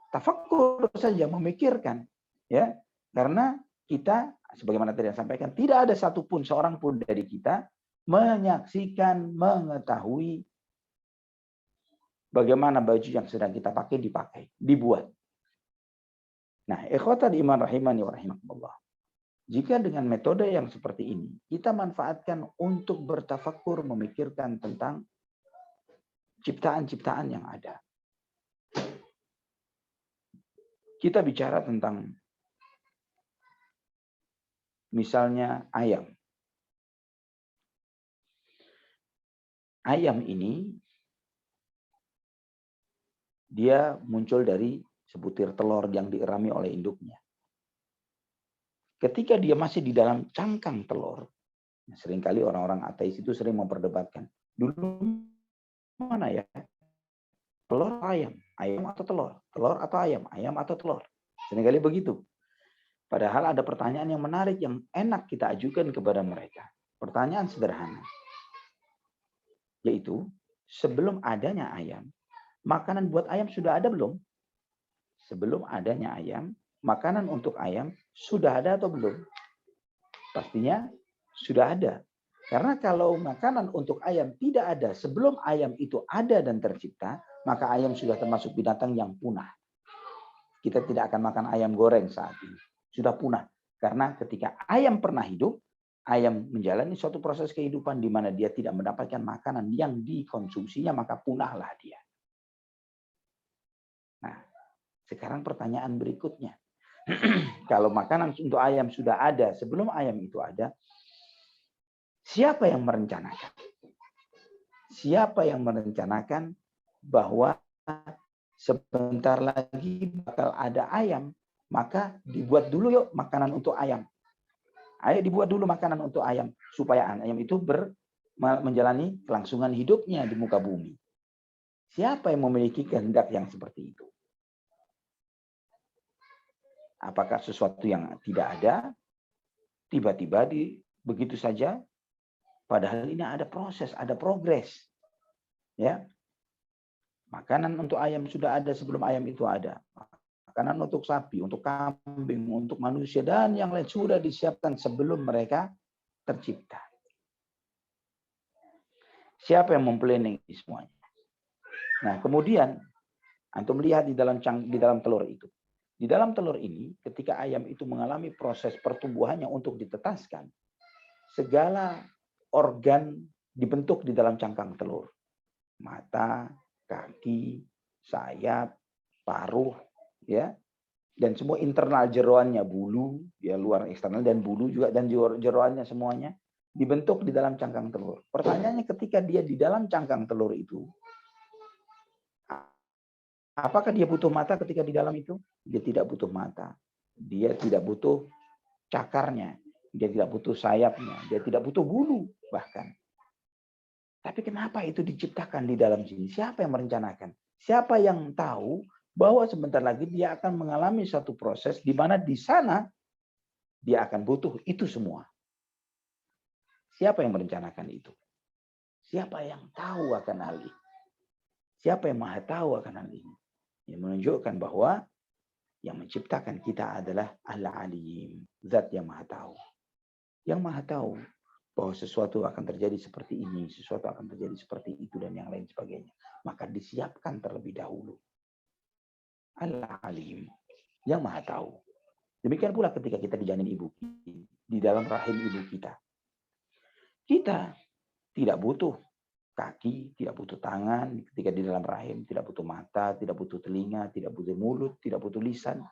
tafakkur saja, memikirkan, ya, karena kita sebagaimana tadi yang sampaikan, tidak ada satupun seorang pun dari kita menyaksikan, mengetahui bagaimana baju yang sedang kita pakai dibuat. Nah, ikhwatal iman rahimani wa rahimakumullah. Jika dengan metode yang seperti ini, kita manfaatkan untuk bertafakkur, memikirkan tentang ciptaan-ciptaan yang ada. Kita bicara tentang misalnya ayam. Ayam ini dia muncul dari sebutir telur yang dierami oleh induknya. Ketika dia masih di dalam cangkang telur, seringkali orang-orang ateis itu sering memperdebatkan, dulu mana ya? Telur atau ayam? Ayam atau telur? Telur atau ayam? Ayam atau telur? Seringkali begitu. Padahal ada pertanyaan yang menarik yang enak kita ajukan kepada mereka. Pertanyaan sederhana. Yaitu, sebelum adanya ayam, makanan buat ayam sudah ada belum? Sebelum adanya ayam, makanan untuk ayam sudah ada atau belum? Pastinya sudah ada. Karena kalau makanan untuk ayam tidak ada sebelum ayam itu ada dan tercipta, maka ayam sudah termasuk binatang yang punah. Kita tidak akan makan ayam goreng saat ini. Sudah punah. Karena ketika ayam pernah hidup, ayam menjalani suatu proses kehidupan di mana dia tidak mendapatkan makanan yang dikonsumsinya, maka punahlah dia. Nah, sekarang pertanyaan berikutnya. Kalau makanan untuk ayam sudah ada sebelum ayam itu ada, siapa yang merencanakan? Siapa yang merencanakan bahwa sebentar lagi bakal ada ayam, maka dibuat dulu yuk makanan untuk ayam. Ayo dibuat dulu makanan untuk ayam, supaya ayam itu menjalani kelangsungan hidupnya di muka bumi. Siapa yang memiliki kehendak yang seperti itu? Apakah sesuatu yang tidak ada, tiba-tiba begitu saja? Padahal ini ada proses, ada progres. Ya, makanan untuk ayam sudah ada sebelum ayam itu ada. Makanan untuk sapi, untuk kambing, untuk manusia, dan yang lain sudah disiapkan sebelum mereka tercipta. Siapa yang memplanning semuanya? Nah, kemudian antum lihat di dalam telur itu. Di dalam telur ini, ketika ayam itu mengalami proses pertumbuhannya untuk ditetaskan, segala organ dibentuk di dalam cangkang telur. Mata, kaki, sayap, paruh, ya, dan semua internal jeroannya, bulu, ya luar eksternal dan bulu juga, dan jeroannya semuanya dibentuk di dalam cangkang telur. Pertanyaannya, ketika dia di dalam cangkang telur itu, apakah dia butuh mata ketika di dalam itu? Dia tidak butuh mata. Dia tidak butuh cakarnya. Dia tidak butuh sayapnya. Dia tidak butuh bulu bahkan. Tapi kenapa itu diciptakan di dalam sini? Siapa yang merencanakan? Siapa yang tahu bahwa sebentar lagi dia akan mengalami satu proses di mana di sana dia akan butuh itu semua? Siapa yang merencanakan itu? Siapa yang tahu akan hal ini? Siapa yang maha tahu akan hal ini? Yang menunjukkan bahwa yang menciptakan kita adalah Al-Alim, Zat yang maha tahu. Yang maha tahu bahwa sesuatu akan terjadi seperti ini, sesuatu akan terjadi seperti itu, dan yang lain sebagainya. Maka disiapkan terlebih dahulu. Al-Alim, yang maha tahu. Demikian pula ketika kita di janin ibu, di dalam rahim ibu kita. Kita tidak butuh kaki, tidak butuh tangan ketika di dalam rahim, tidak butuh mata, tidak butuh telinga, tidak butuh mulut, tidak butuh lisan.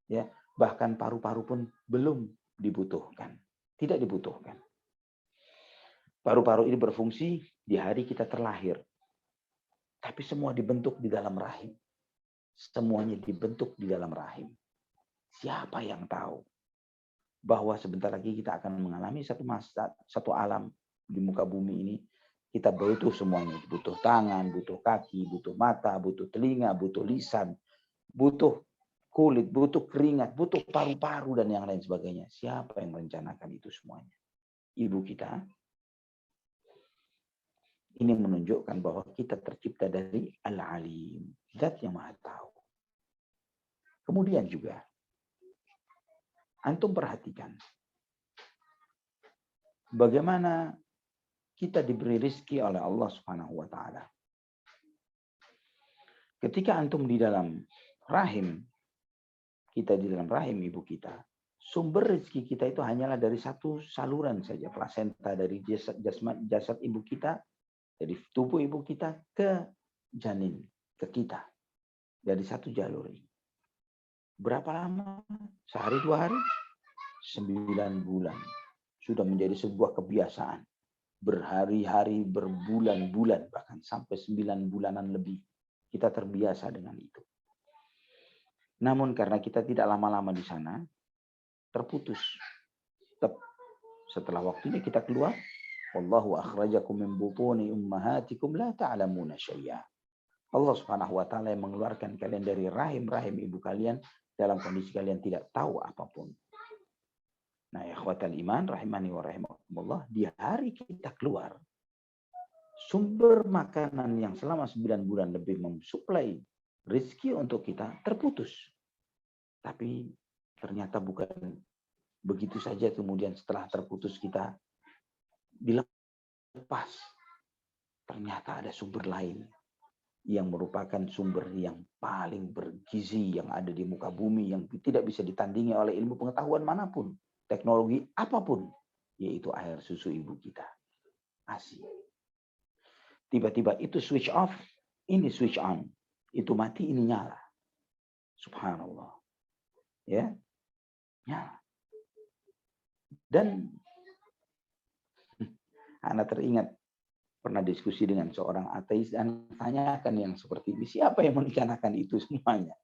Ya, bahkan paru-paru pun belum dibutuhkan. Tidak dibutuhkan. Paru-paru ini berfungsi di hari kita terlahir. Tapi semua dibentuk di dalam rahim. Semuanya dibentuk di dalam rahim. Siapa yang tahu bahwa sebentar lagi kita akan mengalami satu alam di muka bumi ini. Kita butuh semuanya. Butuh tangan, butuh kaki, butuh mata, butuh telinga, butuh lisan. Butuh kulit, butuh keringat, butuh paru-paru dan yang lain sebagainya. Siapa yang merencanakan itu semuanya? Ibu kita. Ini menunjukkan bahwa kita tercipta dari Al-Alim, Zat yang Maha Tahu. Kemudian juga, antum perhatikan bagaimana kita diberi rizki oleh Allah Subhanahu wa taala. Ketika antum di dalam rahim, kita di dalam rahim ibu kita, sumber rezeki kita itu hanyalah dari satu saluran saja, plasenta dari jasad ibu kita, dari tubuh ibu kita ke janin, ke kita. Dari satu jalur ini. Berapa lama? Sehari, 2 hari? 9 bulan. Sudah menjadi sebuah kebiasaan. Berhari-hari, berbulan-bulan, bahkan sampai 9 bulanan lebih. Kita terbiasa dengan itu. Namun karena kita tidak lama-lama di sana, terputus. Setelah waktunya kita keluar, wallahu akhrajakum min butuni ummahatikum la ta'lamuna syai'a. Allah Subhanahu wa taala yang mengeluarkan kalian dari rahim-rahim ibu kalian dalam kondisi kalian tidak tahu apapun. Nah, ikhwatal iman rahimani wa rahimakumullah, di hari kita keluar, sumber makanan yang selama 9 bulan lebih mensuplai rezeki untuk kita terputus. Tapi ternyata bukan begitu saja kemudian setelah terputus kita dilepas. Ternyata ada sumber lain yang merupakan sumber yang paling bergizi yang ada di muka bumi, yang tidak bisa ditandingi oleh ilmu pengetahuan manapun, teknologi apapun, yaitu air susu ibu kita, ASI. Tiba-tiba itu switch off, ini switch on. Itu mati, ini nyala. Subhanallah. Ya, nyala. Dan anak teringat pernah diskusi dengan seorang ateis dan tanyakan yang seperti ini, siapa yang merencanakan itu semuanya?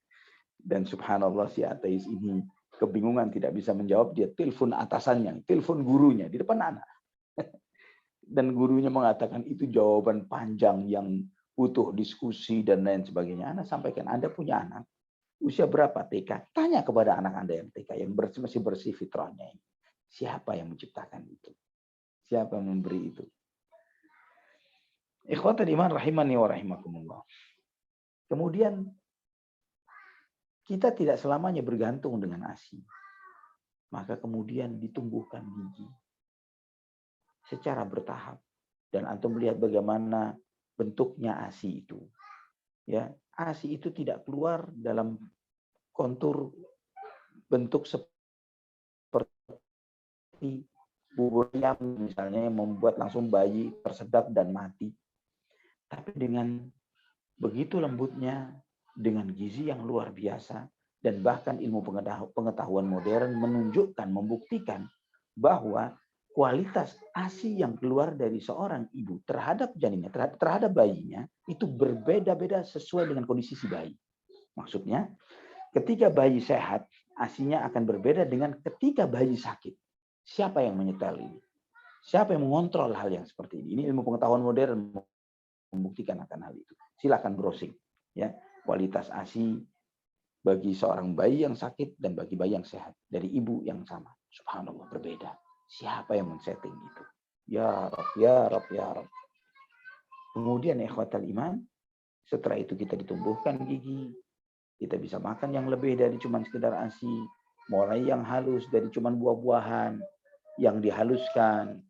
Dan subhanallah si ateis ini kebingungan, tidak bisa menjawab. Dia telepon atasannya, telepon gurunya di depan anak. Dan gurunya mengatakan itu jawaban panjang yang butuh diskusi dan lain sebagainya. Anak sampaikan, Anda punya anak usia berapa TK? Tanya kepada anak Anda yang TK, yang masih bersih fitrahnya ini. Siapa yang menciptakan itu? Siapa yang memberi itu? Ikhwatul iman rahimani wa rahimakumullah. Kemudian kita tidak selamanya bergantung dengan ASI. Maka kemudian ditumbuhkan gigi secara bertahap. Dan antum melihat bagaimana bentuknya ASI itu. Ya, ASI itu tidak keluar dalam kontur bentuk seperti bubur ayam misalnya yang membuat langsung bayi tersedak dan mati. Tapi dengan begitu lembutnya, dengan gizi yang luar biasa, dan bahkan ilmu pengetahuan modern menunjukkan, membuktikan bahwa kualitas ASI yang keluar dari seorang ibu terhadap janinnya, terhadap bayinya, itu berbeda-beda sesuai dengan kondisi si bayi. Maksudnya, ketika bayi sehat, ASINya akan berbeda dengan ketika bayi sakit. Siapa yang menyetel ini? Siapa yang mengontrol hal yang seperti ini? Ini ilmu pengetahuan modern membuktikan akan hal itu. Silakan browsing, ya, kualitas ASI bagi seorang bayi yang sakit dan bagi bayi yang sehat dari ibu yang sama. Subhanallah, berbeda. Siapa yang men-setting itu? Ya Rab, ya Rab, ya Rab. Kemudian ikhwatal iman, setelah itu kita ditumbuhkan gigi, kita bisa makan yang lebih dari cuma sekedar ASI, mulai yang halus dari cuma buah-buahan yang dihaluskan,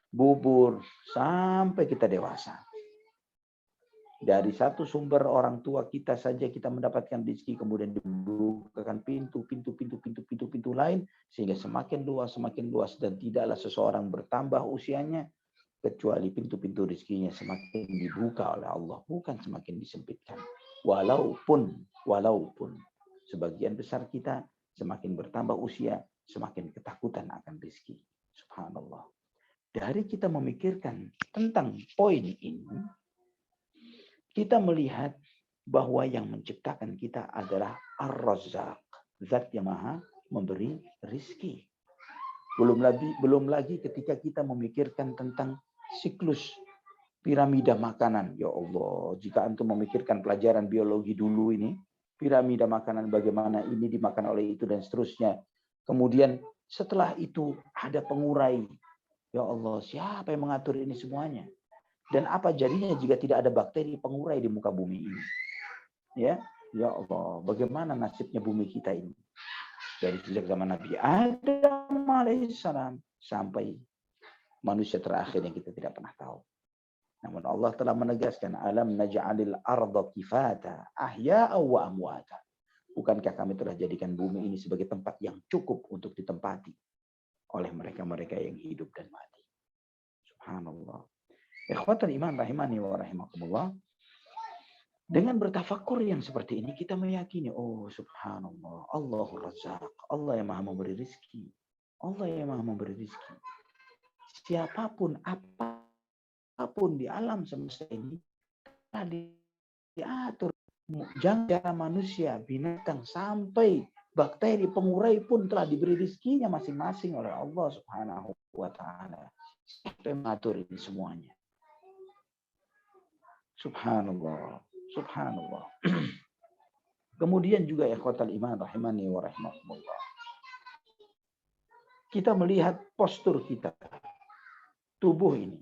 bubur, sampai kita dewasa. Dari satu sumber orang tua kita saja kita mendapatkan rezeki, kemudian dibukakan pintu lain, sehingga semakin luas dan tidaklah seseorang bertambah usianya kecuali pintu-pintu rezekinya semakin dibuka oleh Allah, bukan semakin disempitkan. Walaupun sebagian besar kita semakin bertambah usia, semakin ketakutan akan rezeki. Subhanallah. Dari kita memikirkan tentang poin ini, kita melihat bahwa yang menciptakan kita adalah Ar-Razzaq, Zat yang Maha memberi rizki. Belum lagi ketika kita memikirkan tentang siklus piramida makanan. Ya Allah, jika antum memikirkan pelajaran biologi dulu ini, piramida makanan, bagaimana ini dimakan oleh itu dan seterusnya. Kemudian setelah itu ada pengurai. Ya Allah, siapa yang mengatur ini semuanya? Dan apa jadinya jika tidak ada bakteri pengurai di muka bumi ini? Ya Allah, bagaimana nasibnya bumi kita ini? Dari sejak zaman Nabi Adam alaihissalam sampai manusia terakhir yang kita tidak pernah tahu. Namun Allah telah menegaskan, alam naj'alil arda kifata ahya'a wa amwata. Bukankah kami telah jadikan bumi ini sebagai tempat yang cukup untuk ditempati oleh mereka-mereka yang hidup dan mati. Subhanallah. Ikhwatal iman rahimani wa rahimakumullah. Dengan bertafakur yang seperti ini kita meyakini, oh subhanallah, Allahur Razzaq, Allah yang maha memberi rizki. Allah yang maha memberi rizki. Siapapun, apapun di alam semesta ini telah diatur. Jangan manusia, binatang, sampai bakteri, pengurai pun telah diberi rizkinya masing-masing oleh Allah subhanahu wa ta'ala. Siapa yang mengatur ini semuanya? Subhanallah. Subhanallah. Kemudian juga ikhwatal iman rahimani wa rahimakumullah. Kita melihat postur kita. Tubuh ini.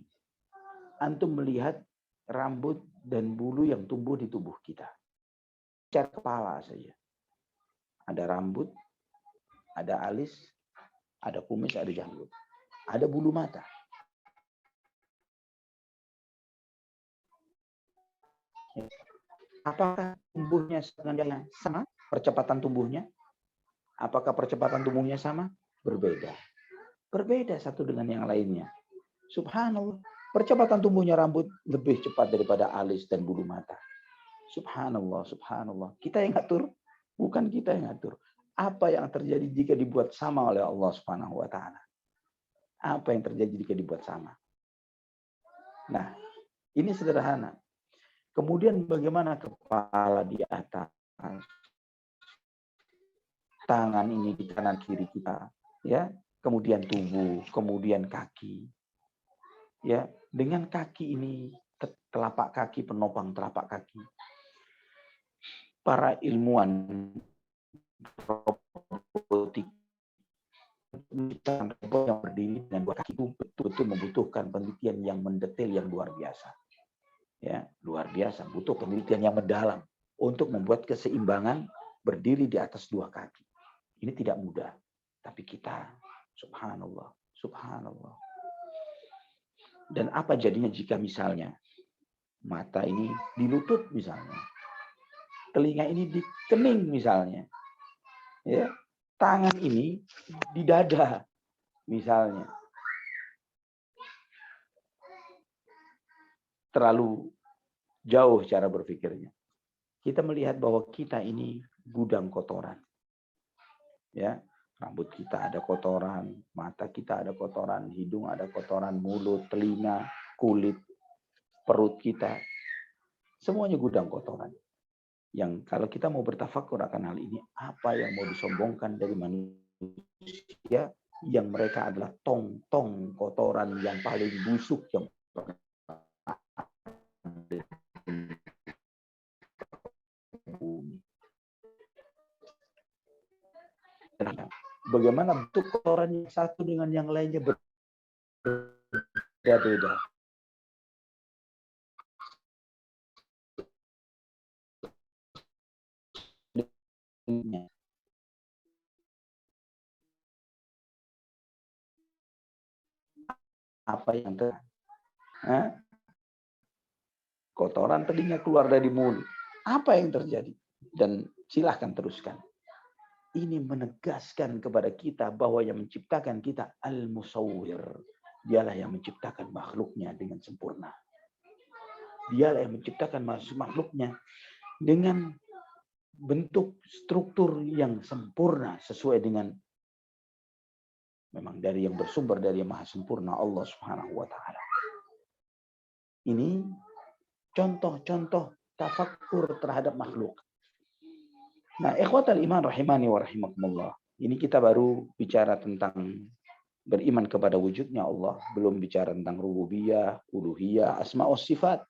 Antum melihat rambut dan bulu yang tumbuh di tubuh kita. Cara kepala saja. Ada rambut, ada alis, ada kumis, ada janggut. Ada bulu mata. Apakah tumbuhnya dengan sama? Percepatan tumbuhnya? Apakah percepatan tumbuhnya sama? Berbeda. Berbeda satu dengan yang lainnya. Subhanallah. Percepatan tumbuhnya rambut lebih cepat daripada alis dan bulu mata. Subhanallah, subhanallah. Kita yang ngatur? Bukan kita yang ngatur. Apa yang terjadi jika dibuat sama oleh Allah Subhanahu wa ta'ala? Apa yang terjadi jika dibuat sama? Nah, ini sederhana. Kemudian bagaimana kepala di atas, tangan ini di kanan kiri kita, ya, kemudian tubuh, kemudian kaki, ya, dengan kaki ini telapak kaki, penopang telapak kaki. Para ilmuwan robotik yang berdiri dengan dua kaki itu betul-betul membutuhkan penelitian yang mendetail yang luar biasa. Ya, luar biasa, butuh penelitian yang mendalam untuk membuat keseimbangan berdiri di atas dua kaki. Ini tidak mudah, tapi kita, subhanallah, subhanallah. Dan apa jadinya jika misalnya mata ini di lutut misalnya, telinga ini di kening misalnya, ya, tangan ini di dada misalnya. Terlalu jauh cara berpikirnya. Kita melihat bahwa kita ini gudang kotoran. Ya, rambut kita ada kotoran, mata kita ada kotoran, hidung ada kotoran, mulut, telinga, kulit, perut kita. Semuanya gudang kotoran. Yang kalau kita mau bertafakur akan hal ini, apa yang mau disombongkan dari manusia yang mereka adalah tong-tong kotoran yang paling busuk yang bumi. Bagaimana bentuk kotoran yang satu dengan yang lainnya berbeda-beda. Apa yang terjadi? Kotoran telinga keluar dari mulut. Apa yang terjadi? Dan silahkan teruskan. Ini menegaskan kepada kita bahwa yang menciptakan kita Al-Musawwir. Dialah yang menciptakan makhluknya dengan sempurna. Dialah yang menciptakan makhluknya dengan bentuk struktur yang sempurna sesuai dengan memang dari yang bersumber dari yang maha sempurna Allah Subhanahu wa ta'ala. Ini contoh-contoh tafakkur terhadap makhluk. Nah, ikhwatal iman rahimani wa rahimakumullah. Ini kita baru bicara tentang beriman kepada wujudnya Allah, belum bicara tentang rububiyah, uluhiyah, asma wa sifat.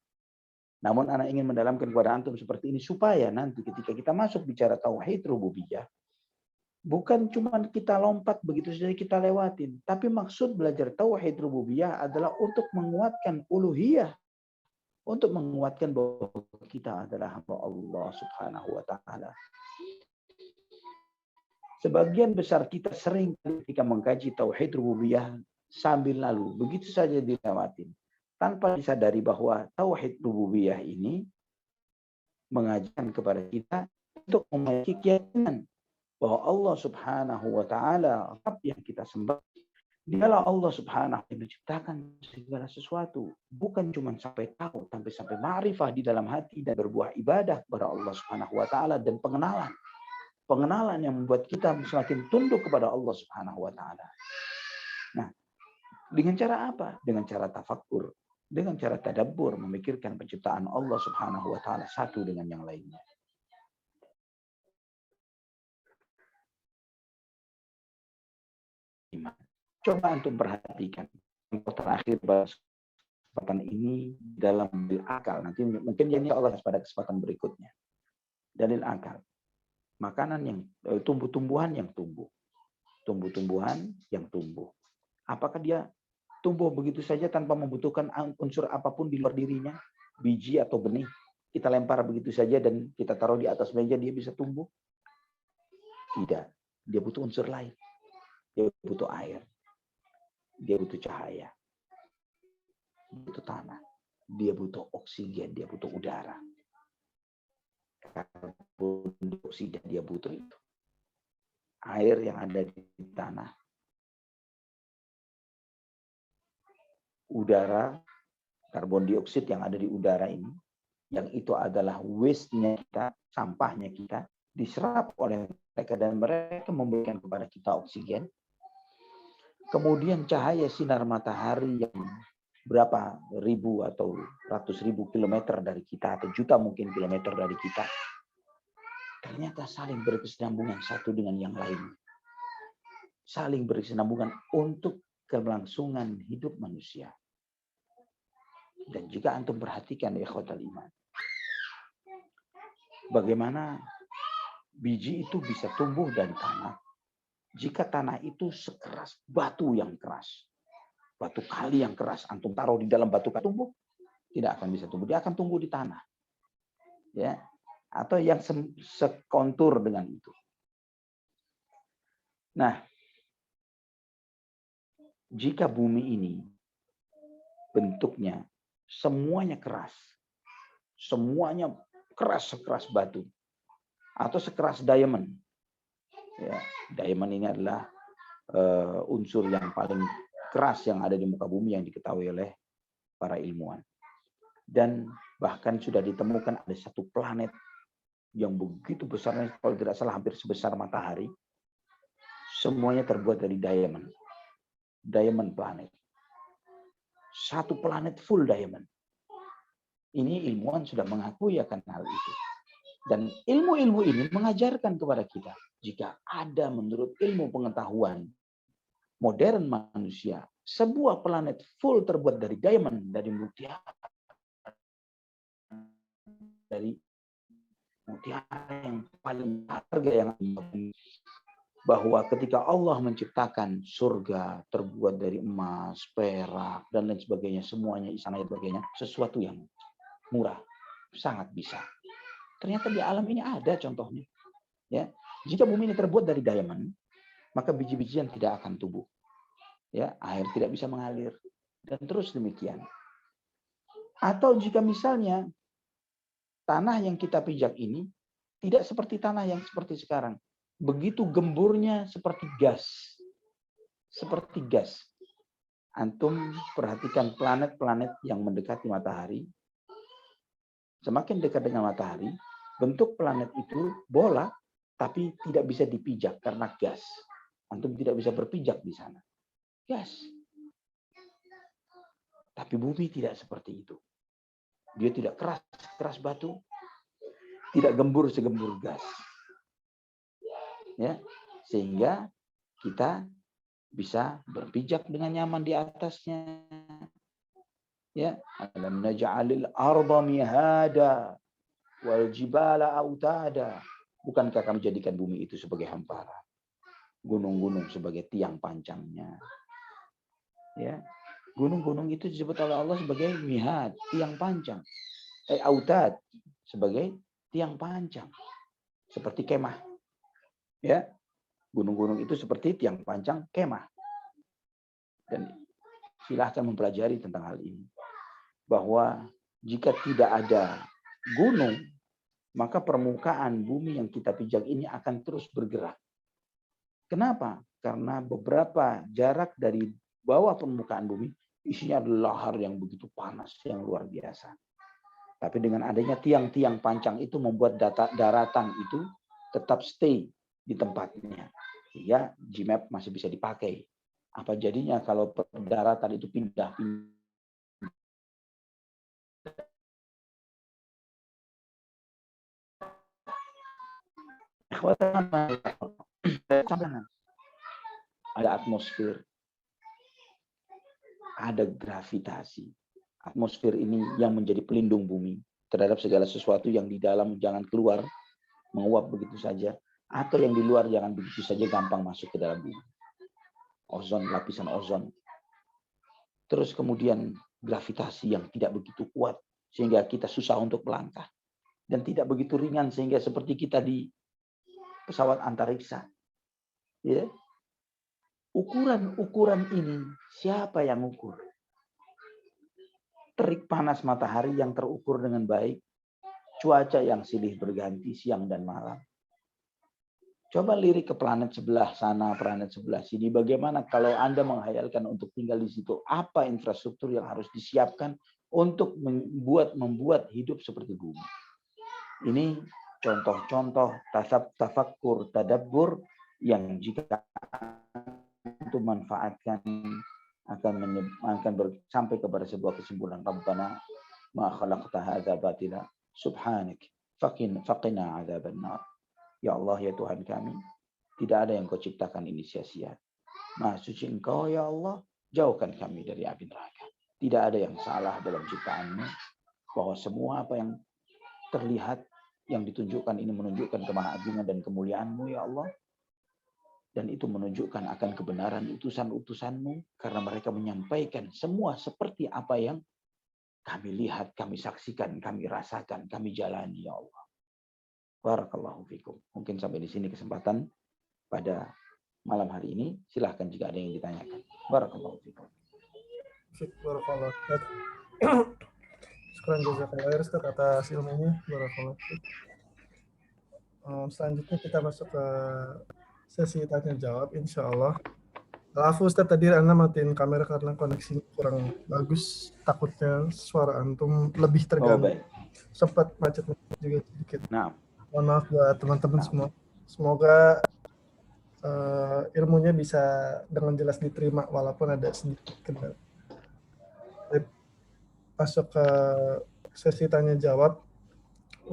Namun anak ingin mendalamkan kepada antum seperti ini supaya nanti ketika kita masuk bicara tauhid rububiyah, bukan cuma kita lompat begitu saja kita lewatin, tapi maksud belajar tauhid rububiyah adalah untuk menguatkan uluhiyah, untuk menguatkan bahwa kita adalah hamba Allah Subhanahu wa taala. Sebagian besar kita sering ketika mengkaji tauhid rububiyah sambil lalu, begitu saja dilewatin, tanpa disadari bahwa tauhid rububiyah ini mengajarkan kepada kita untuk memiliki keyakinan bahwa Allah Subhanahu wa taala Rabb yang kita sembah, dialah Allah Subhanahu yang menciptakan segala sesuatu, bukan cuma sampai tahu, sampai ma'rifah di dalam hati dan berbuah ibadah kepada Allah Subhanahu wa taala dan pengenalan yang membuat kita semakin tunduk kepada Allah Subhanahu wa taala. Nah, dengan cara apa? Dengan cara tafakkur, dengan cara tadabbur, memikirkan penciptaan Allah Subhanahu wa taala satu dengan yang lainnya. Coba antum perhatikan yang terakhir kesempatan ini dalam dalil akal. Nanti mungkin ini Allah pada kesempatan berikutnya. Dalil akal. Makanan yang tumbuh-tumbuhan yang tumbuh. Tumbuh-tumbuhan yang tumbuh. Apakah dia tumbuh begitu saja tanpa membutuhkan unsur apapun di luar dirinya? Biji atau benih. Kita lempar begitu saja dan kita taruh di atas meja, dia bisa tumbuh? Tidak. Dia butuh unsur lain. Dia butuh air. Dia butuh cahaya. Dia butuh tanah. Dia butuh oksigen. Dia butuh udara. Karbon dioksida dia butuh itu. Air yang ada di tanah. Udara, karbon dioksida yang ada di udara ini, yang itu adalah waste-nya kita, sampahnya kita, diserap oleh mereka dan mereka memberikan kepada kita oksigen. Kemudian cahaya sinar matahari yang berapa ribu atau ratus ribu kilometer dari kita, atau juta mungkin kilometer dari kita, ternyata saling berkesinambungan satu dengan yang lain. Saling berkesinambungan untuk kelangsungan hidup manusia. Dan jika antum perhatikan ya ikhwatal iman, bagaimana biji itu bisa tumbuh dari tanah jika tanah itu sekeras batu yang keras. Batu kali yang keras, antum taruh di dalam batu kali tumbuh, tidak akan bisa tumbuh. Dia akan tumbuh di tanah. Ya, atau yang sekontur dengan itu. Nah, jika bumi ini bentuknya semuanya keras, semuanya keras sekeras batu atau sekeras diamond. Ya, diamond ini adalah unsur yang paling keras yang ada di muka bumi yang diketahui oleh para ilmuwan. Dan bahkan sudah ditemukan ada satu planet yang begitu besarnya, kalau tidak salah hampir sebesar matahari. Semuanya terbuat dari diamond. Diamond planet. Satu planet full diamond. Ini ilmuwan sudah mengakui akan hal itu. Dan ilmu-ilmu ini mengajarkan kepada kita, jika ada menurut ilmu pengetahuan modern manusia, sebuah planet full terbuat dari diamond, dari mutiara, yang paling berharga yang bahwa ketika Allah menciptakan surga terbuat dari emas, perak, dan lain sebagainya, semuanya istana dan sebagainya, sesuatu yang murah, sangat bisa. Ternyata di alam ini ada contohnya. Ya, jika bumi ini terbuat dari diamond, maka biji-bijian tidak akan tumbuh. Ya, air tidak bisa mengalir dan terus demikian. Atau jika misalnya tanah yang kita pijak ini tidak seperti tanah yang seperti sekarang. Begitu gemburnya seperti gas. Seperti gas. Antum perhatikan planet-planet yang mendekati matahari. Semakin dekat dengan matahari, bentuk planet itu bola, tapi tidak bisa dipijak karena gas. Antum tidak bisa berpijak di sana. Gas. Tapi bumi tidak seperti itu. Dia tidak keras batu, tidak gembur segembur gas. Ya, sehingga kita bisa berpijak dengan nyaman di atasnya. Ya, alam naj'alil arda mihada wal jibala autada. Bukankah kami jadikan bumi itu sebagai hamparan, gunung-gunung sebagai tiang pancangnya. Ya, gunung-gunung itu disebut oleh Allah sebagai mihad, tiang pancang. Autad sebagai tiang pancang, seperti kemah. Ya, gunung-gunung itu seperti tiang pancang kemah. Dan silahkan mempelajari tentang hal ini. Bahwa jika tidak ada gunung, maka permukaan bumi yang kita pijak ini akan terus bergerak. Kenapa? Karena beberapa jarak dari bawah permukaan bumi isinya adalah lahar yang begitu panas, yang luar biasa. Tapi dengan adanya tiang-tiang pancang itu membuat daratan itu tetap stay di tempatnya. Sehingga GMAP masih bisa dipakai. Apa jadinya kalau daratan itu pindah-pindah? Ada atmosfer, ada gravitasi. Atmosfer ini yang menjadi pelindung bumi terhadap segala sesuatu yang di dalam jangan keluar, menguap begitu saja, atau yang di luar jangan begitu saja gampang masuk ke dalam bumi. Ozon, lapisan ozon. Terus kemudian gravitasi yang tidak begitu kuat sehingga kita susah untuk melangkah, dan tidak begitu ringan sehingga seperti kita di pesawat antariksa. Ya. Ukuran ini siapa yang ukur? Terik panas matahari yang terukur dengan baik, cuaca yang silih berganti siang dan malam. Coba lirik ke planet sebelah sana, planet sebelah sini. Bagaimana kalau Anda menghayalkan untuk tinggal di situ? Apa infrastruktur yang harus disiapkan untuk membuat hidup seperti bumi? Ini contoh-contoh tafakkur, tadabbur yang jika itu manfaatkan akan sampai kepada sebuah kesimpulan. Rabbana ma khalaqta hadza batila subhanak faqina adzabannar. Ya Allah, ya Tuhan kami, tidak ada yang kau ciptakan ini sia-sia. Maha suci Engkau ya Allah, jauhkan kami dari api neraka. Tidak ada yang salah dalam ciptaanmu, bahwa semua apa yang terlihat yang ditunjukkan ini menunjukkan kemahagungan dan kemuliaanmu ya Allah. Dan itu menunjukkan akan kebenaran utusan-utusanmu, karena mereka menyampaikan semua seperti apa yang kami lihat, kami saksikan, kami rasakan, kami jalani ya Allah. Barakallahu fikum. Mungkin sampai di sini kesempatan pada malam hari ini. Silahkan jika ada yang ditanyakan. Barakallahu fikum. Barakallahu fikum. Syukran jazakallah Ustaz atas ilmunya. Barakallahu fikum. Selanjutnya kita masuk ke sesi tanya jawab, insya Allah. Maaf Ustaz, tadi Anda matiin kamera karena koneksi kurang bagus. Takutnya suara antum lebih terganggu. Sempat macet juga sedikit. Nah. Mohon maaf buat teman-teman semua. Semoga ilmunya bisa dengan jelas diterima walaupun ada sedikit kendala. Masuk ke sesi tanya jawab.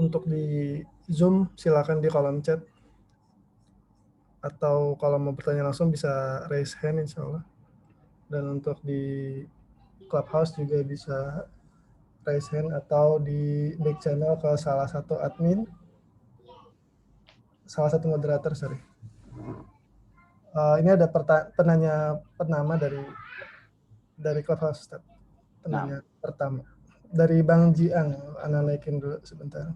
Untuk di Zoom silakan di kolom chat, atau kalau mau bertanya langsung bisa raise hand insya Allah. Dan untuk di Clubhouse juga bisa raise hand atau di back channel ke salah satu admin, salah satu moderator, sorry. Ini ada penanya pertama dari Clubhouse, Ustaz. Penanya pertama dari Bang Jiang. Ana naikin dulu sebentar.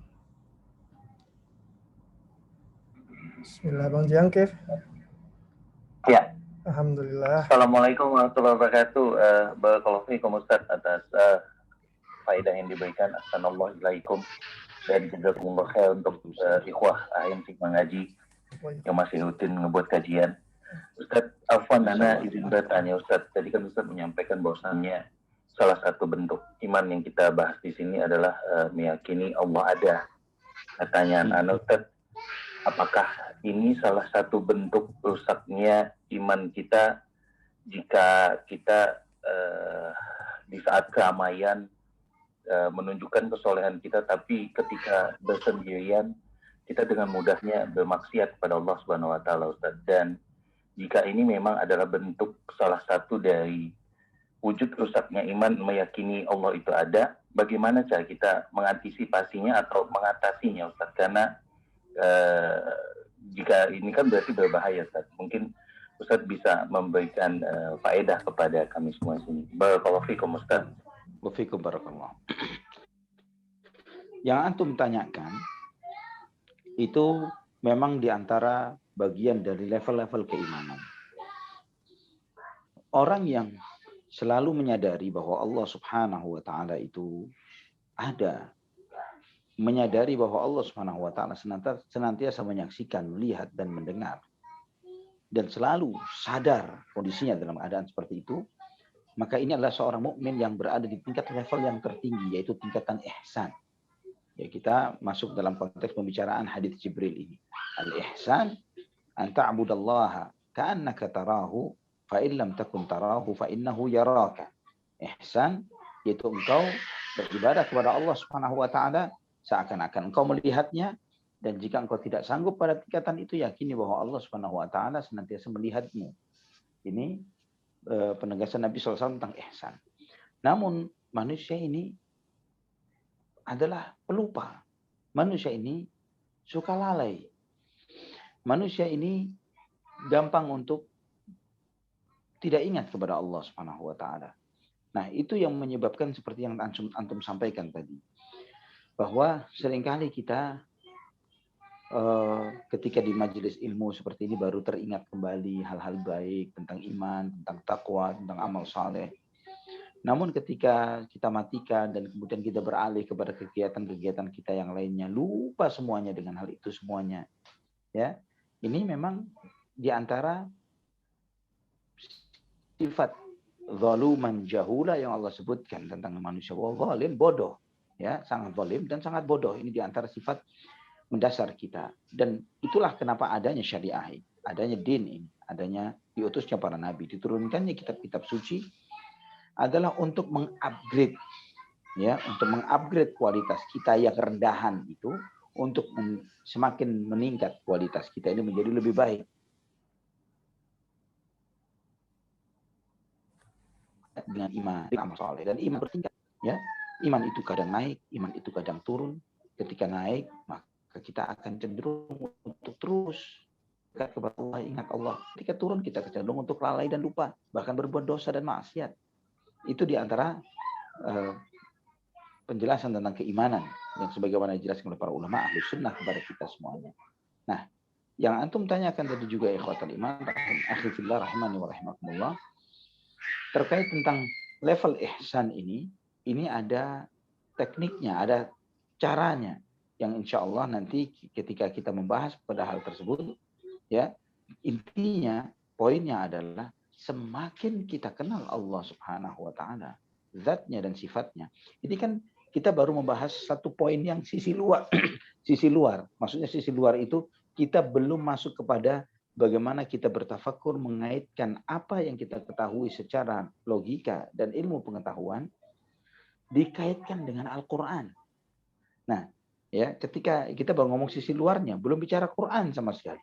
Bismillah, Bang Jiang, Kif. Ya. Alhamdulillah. Assalamualaikum warahmatullahi wabarakatuh. Barakallahu fiikum Ustaz atas faedah yang diberikan. Assalamualaikum dan jazakumullah khair untuk ikhwah yang mengaji yang masih rutin ngebuat kajian. Ustaz, afwan Nana izin bertanya Ustaz. Tadi kan Ustaz menyampaikan bahwasannya salah satu bentuk iman yang kita bahas di sini adalah meyakini Allah ada. Pertanyaan Nana Ustaz, apakah ini salah satu bentuk rusaknya iman kita jika kita di saat keramaian menunjukkan kesolehan kita, tapi ketika bersendirian kita dengan mudahnya bermaksiat kepada Allah Subhanahu wa taala Ustaz. Dan jika ini memang adalah bentuk salah satu dari wujud rusaknya iman meyakini Allah itu ada, bagaimana cara kita mengantisipasinya atau mengatasinya Ustaz? Karena jika ini kan berarti berbahaya Ustaz. Mungkin Ustaz bisa memberikan faedah kepada kami semua sini. Barakallahu fikum Ustaz. Wafikum barakallah. Yang antum tanyakan itu memang diantara bagian dari level-level keimanan. Orang yang selalu menyadari bahwa Allah Subhanahu wa Ta'ala itu ada, menyadari bahwa Allah Subhanahu wa Ta'ala senantiasa menyaksikan, melihat, dan mendengar, dan selalu sadar kondisinya dalam keadaan seperti itu, maka ini adalah seorang mukmin yang berada di tingkat level yang tertinggi, yaitu tingkatan ihsan. Ya, kita masuk dalam konteks pembicaraan hadits Jibril ini. Al-ihsan an ta'budallaha ka'annaka tarahu fa in lam takun tarahu fa innahu yaraka. Ihsan yaitu engkau beribadah kepada Allah Subhanahu wa Ta'ala seakan-akan engkau melihatnya, dan jika engkau tidak sanggup pada tingkatan itu, yakini bahwa Allah Subhanahu wa Ta'ala senantiasa melihatmu. Ini penegasan Nabi SAW tentang ihsan. Namun manusia ini adalah pelupa. Manusia ini suka lalai. Manusia ini gampang untuk tidak ingat kepada Allah Subhanahu wa Ta'ala. Nah, itu yang menyebabkan seperti yang antum sampaikan tadi, bahwa seringkali kita ketika di majelis ilmu seperti ini baru teringat kembali hal-hal baik tentang iman, tentang takwa, tentang amal saleh. Namun ketika kita matikan dan kemudian kita beralih kepada kegiatan-kegiatan kita yang lainnya, lupa semuanya dengan hal itu semuanya. Ya, ini memang diantara sifat zaluman jahula yang Allah sebutkan tentang manusia. Zalim, bodoh. Ya, sangat zalim dan sangat bodoh. Ini diantara sifat mendasar kita. Dan itulah kenapa adanya syariah, adanya din ini, adanya diutusnya para nabi, diturunkannya kitab-kitab suci, adalah untuk mengupgrade, ya, untuk mengupgrade kualitas kita yang rendahan itu, untuk semakin meningkat kualitas kita ini menjadi lebih baik. Dengan iman, amal soleh, dan iman bertingkat, ya. Iman itu kadang naik, iman itu kadang turun. Ketika naik, maka kita akan cenderung untuk terus dekat kepada Allah, ingat Allah. Ketika turun, kita cenderung untuk lalai dan lupa, bahkan berbuat dosa dan maksiat. Itu diantara penjelasan tentang keimanan yang sebagaimana dijelaskan oleh para ulama ahli sunnah kepada kita semuanya. Nah, yang antum tanyakan tadi juga ikhwatal iman, akhi fillah rahimani wa rahimakumullah, terkait tentang level ihsan ini ada tekniknya, ada caranya, yang insya Allah nanti ketika kita membahas pada hal tersebut, ya, intinya poinnya adalah semakin kita kenal Allah Subhanahu wa Ta'ala, zatnya dan sifatnya. Ini kan kita baru membahas satu poin yang sisi luar. Sisi luar, maksudnya sisi luar itu kita belum masuk kepada bagaimana kita bertafakur mengaitkan apa yang kita ketahui secara logika dan ilmu pengetahuan dikaitkan dengan Al-Quran. Nah, ya, ketika kita baru ngomong sisi luarnya, belum bicara Quran sama sekali.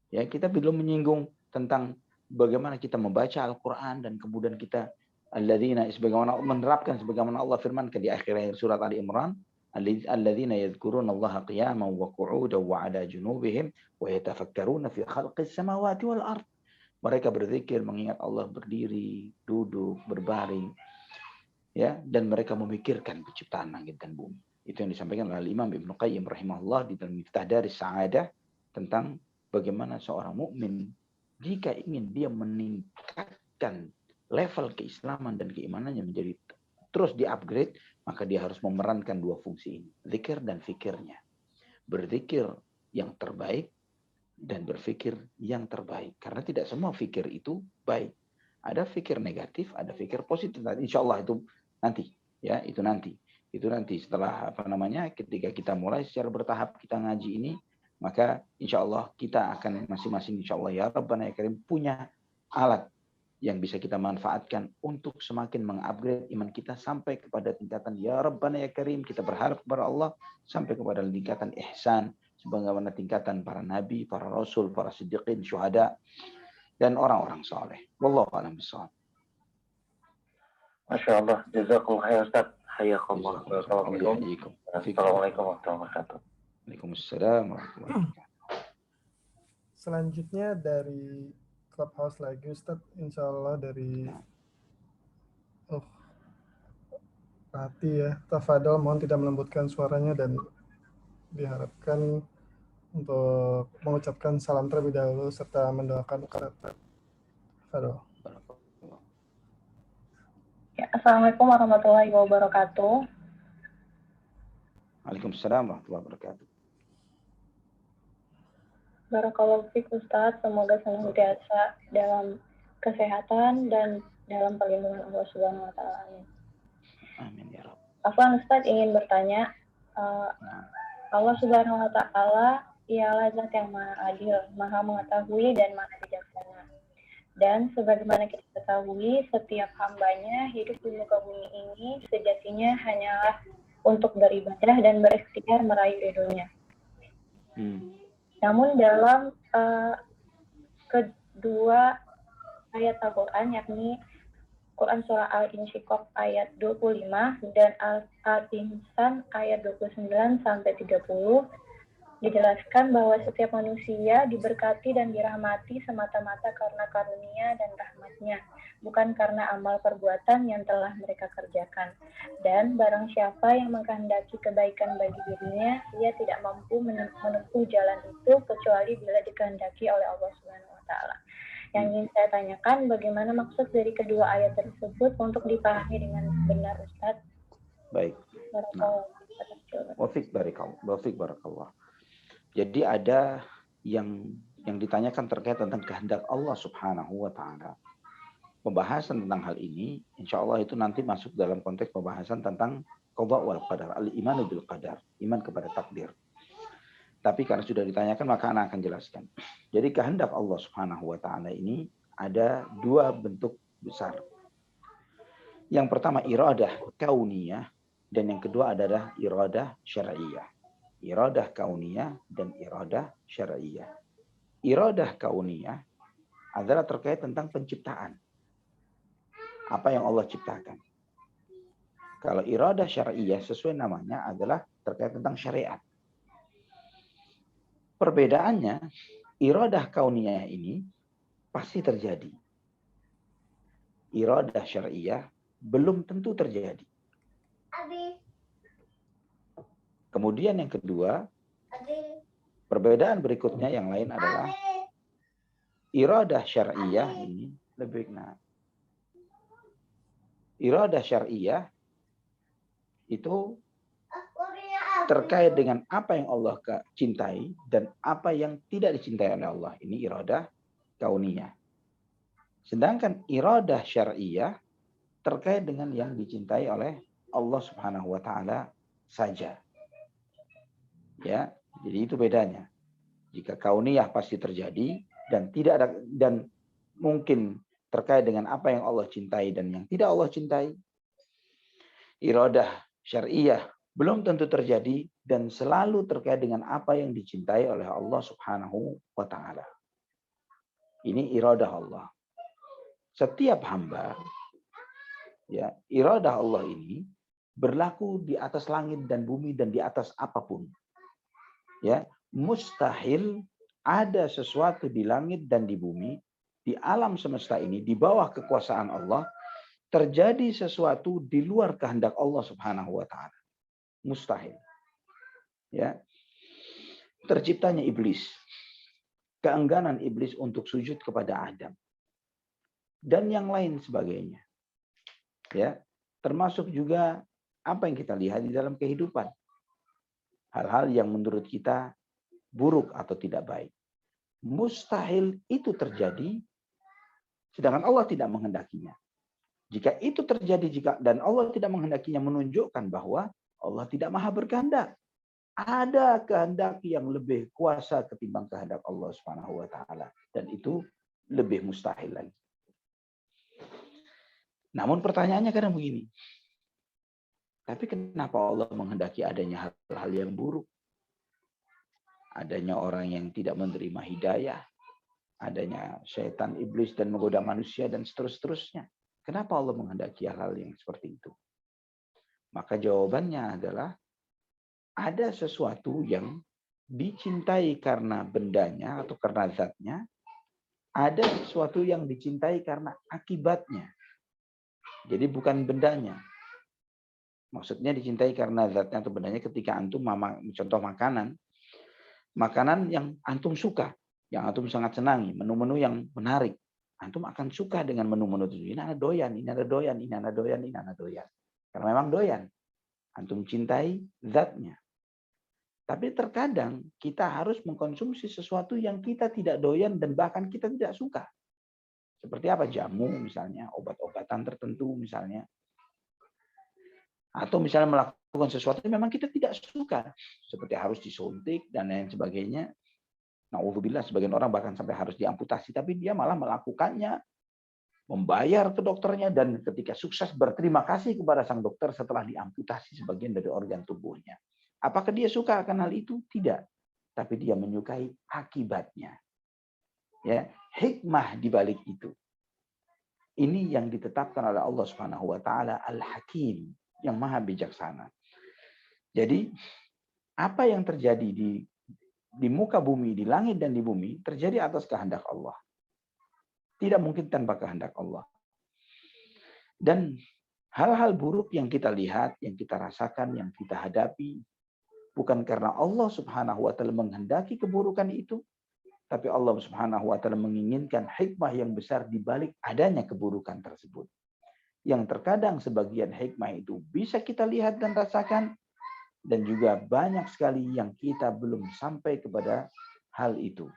Ya, kita belum menyinggung tentang bagaimana kita membaca Al-Quran dan kemudian kita alladzina, sebagaimana menerapkan sebagaimana Allah firmankan di akhir surat Ali Imran, alladzina yadhkuruna Allaha qiyaman wa qu'udan wa 'ala junubihim wa yatafakkaruna fi khalqis samawati wal ard. Mereka berzikir mengingat Allah berdiri, duduk, berbaring, ya, dan mereka memikirkan penciptaan langit dan bumi. Itu yang disampaikan oleh Imam Ibnu Qayyim rahimahullah di dalam Miftah Daris Sa'adah tentang bagaimana seorang mukmin jika ingin dia meningkatkan level keislaman dan keimanannya menjadi terus di-upgrade, maka dia harus memerankan dua fungsi ini, zikir dan fikirnya. Berzikir yang terbaik dan berfikir yang terbaik. Karena tidak semua fikir itu baik. Ada fikir negatif, ada fikir positif. Insya Allah itu nanti, ya, itu nanti. Itu nanti setelah ketika kita mulai secara bertahap kita ngaji ini, maka insya Allah kita akan masing-masing insya Allah ya Rabbana ya Karim punya alat yang bisa kita manfaatkan untuk semakin mengupgrade iman kita sampai kepada tingkatan ya Rabbana ya Karim. Kita berharap kepada Allah sampai kepada tingkatan ihsan sebagaimana tingkatan para nabi, para rasul, para siddiqin, syuhada dan orang-orang saleh. Wallahu a'lam bishawab. Masya Allah, jazakallah khair Ustaz. Hayakallah. Barakallahu fikum. Assalamualaikum warahmatullahi wabarakatuh. Waalaikumsalam warahmatullahi wabarakatuh. Selanjutnya dari Clubhouse lagi Ustaz, insya Allah dari Rati ya. Tafadol, mohon tidak melembutkan suaranya dan diharapkan untuk mengucapkan salam terlebih dahulu serta mendoakan karakter. Tafadol. Ya, Assalamualaikum warahmatullahi wabarakatuh. Waalaikumsalam warahmatullahi wabarakatuh. Barakallahu fiik Ustaz, semoga senantiasa dalam kesehatan dan dalam perlindungan Allah Subhanahu wa taala. Amin ya Rabb. Afwan Ustaz ingin bertanya, Allah Subhanahu wa taala ialah zat yang maha adil, maha mengetahui dan maha bijaksana. Dan sebagaimana kita ketahui, setiap hambanya hidup di muka bumi ini sejatinya hanyalah untuk beribadah dan berikhtiar meraih ridhonya. Namun dalam kedua ayat Al-Quran, yakni Quran Surah Al-Insyiqaq ayat 25 dan Al-Insan ayat 29-30, dijelaskan bahwa setiap manusia diberkati dan dirahmati semata-mata karena karunia dan rahmatnya, bukan karena amal perbuatan yang telah mereka kerjakan. Dan barang siapa yang mengkehendaki kebaikan bagi dirinya, ia tidak mampu menempuh jalan itu kecuali bila dikehendaki oleh Allah Subhanahu wa taala. Yang ingin saya tanyakan, bagaimana maksud dari kedua ayat tersebut untuk dipahami dengan benar, Ustaz? Baik. Wafik barakallah. Jadi ada yang ditanyakan terkait tentang kehendak Allah Subhanahu wa taala. Pembahasan tentang hal ini insya Allah itu nanti masuk dalam konteks pembahasan tentang qada wal qadar, al-imanu bil qadar, iman kepada takdir. Tapi karena sudah ditanyakan maka Ana akan jelaskan. Jadi kehendak Allah Subhanahu wa taala ini ada dua bentuk besar. Yang pertama iradah kauniyah dan yang kedua adalah iradah syar'iyah. Iradah kauniyah dan iradah syar'iyah. Iradah kauniyah adalah terkait tentang penciptaan. Apa yang Allah ciptakan. Kalau iradah syar'iyah sesuai namanya adalah terkait tentang syariat. Perbedaannya, iradah kauniyah ini pasti terjadi. Iradah syar'iyah belum tentu terjadi. Kemudian yang kedua, perbedaan berikutnya yang lain adalah iradah syar'iyah ini lebih iradah syar'iyah itu terkait dengan apa yang Allah cintai dan apa yang tidak dicintai oleh Allah. Ini iradah kauniyah. Sedangkan iradah syar'iyah terkait dengan yang dicintai oleh Allah Subhanahu wa taala saja. Ya, jadi itu bedanya. Jika kauniyah pasti terjadi dan tidak ada dan mungkin terkait dengan apa yang Allah cintai dan yang tidak Allah cintai. Iradah syar'iyah belum tentu terjadi dan selalu terkait dengan apa yang dicintai oleh Allah Subhanahu wa taala. Ini iradah Allah. Setiap hamba ya, iradah Allah ini berlaku di atas langit dan bumi dan di atas apapun. Ya, mustahil ada sesuatu di langit dan di bumi, di alam semesta ini, di bawah kekuasaan Allah, terjadi sesuatu di luar kehendak Allah Subhanahu wa taala. Mustahil. Ya. Terciptanya iblis. Keengganan iblis untuk sujud kepada Adam. Dan yang lain sebagainya. Ya, termasuk juga apa yang kita lihat di dalam kehidupan. Hal-hal yang menurut kita buruk atau tidak baik. Mustahil itu terjadi, sedangkan Allah tidak menghendakinya. Jika itu terjadi dan Allah tidak menghendakinya, menunjukkan bahwa Allah tidak maha berkehendak. Ada kehendak yang lebih kuasa ketimbang kehendak Allah Subhanahu wa taala, dan itu lebih mustahil lagi. Namun pertanyaannya kadang begini. Tapi kenapa Allah menghendaki adanya hal-hal yang buruk? Adanya orang yang tidak menerima hidayah, adanya syaitan, iblis dan menggoda manusia dan seterusnya. Kenapa Allah menghendaki hal-hal yang seperti itu? Maka jawabannya adalah ada sesuatu yang dicintai karena bendanya atau karena zatnya, ada sesuatu yang dicintai karena akibatnya. Jadi bukan bendanya. Maksudnya dicintai karena zatnya atau bendanya ketika antum contoh makanan yang antum suka, yang antum sangat senangi, menu-menu yang menarik. Antum akan suka dengan menu-menu itu. Ini ada doyan, ini ada doyan, ini ada doyan, ini ada doyan. Karena memang doyan. Antum cintai zatnya. Tapi terkadang kita harus mengkonsumsi sesuatu yang kita tidak doyan dan bahkan kita tidak suka. Seperti apa? Jamu misalnya, obat-obatan tertentu misalnya. Atau misalnya melakukan sesuatu yang memang kita tidak suka. Seperti harus disuntik dan lain sebagainya. Na'udzubillah, sebagian orang bahkan sampai harus diamputasi, tapi dia malah melakukannya, membayar ke dokternya, dan ketika sukses berterima kasih kepada sang dokter setelah diamputasi sebagian dari organ tubuhnya. Apakah dia suka akan hal itu? Tidak. Tapi dia menyukai akibatnya. Ya, hikmah di balik itu. Ini yang ditetapkan oleh Allah Subhanahu wa taala Al-Hakim, yang maha bijaksana. Jadi, apa yang terjadi di muka bumi, di langit dan di bumi, terjadi atas kehendak Allah. Tidak mungkin tanpa kehendak Allah. Dan hal-hal buruk yang kita lihat, yang kita rasakan, yang kita hadapi, bukan karena Allah Subhanahu wa taala menghendaki keburukan itu, tapi Allah Subhanahu wa taala menginginkan hikmah yang besar di balik adanya keburukan tersebut. Yang terkadang sebagian hikmah itu bisa kita lihat dan rasakan, dan juga banyak sekali yang kita belum sampai kepada hal itu.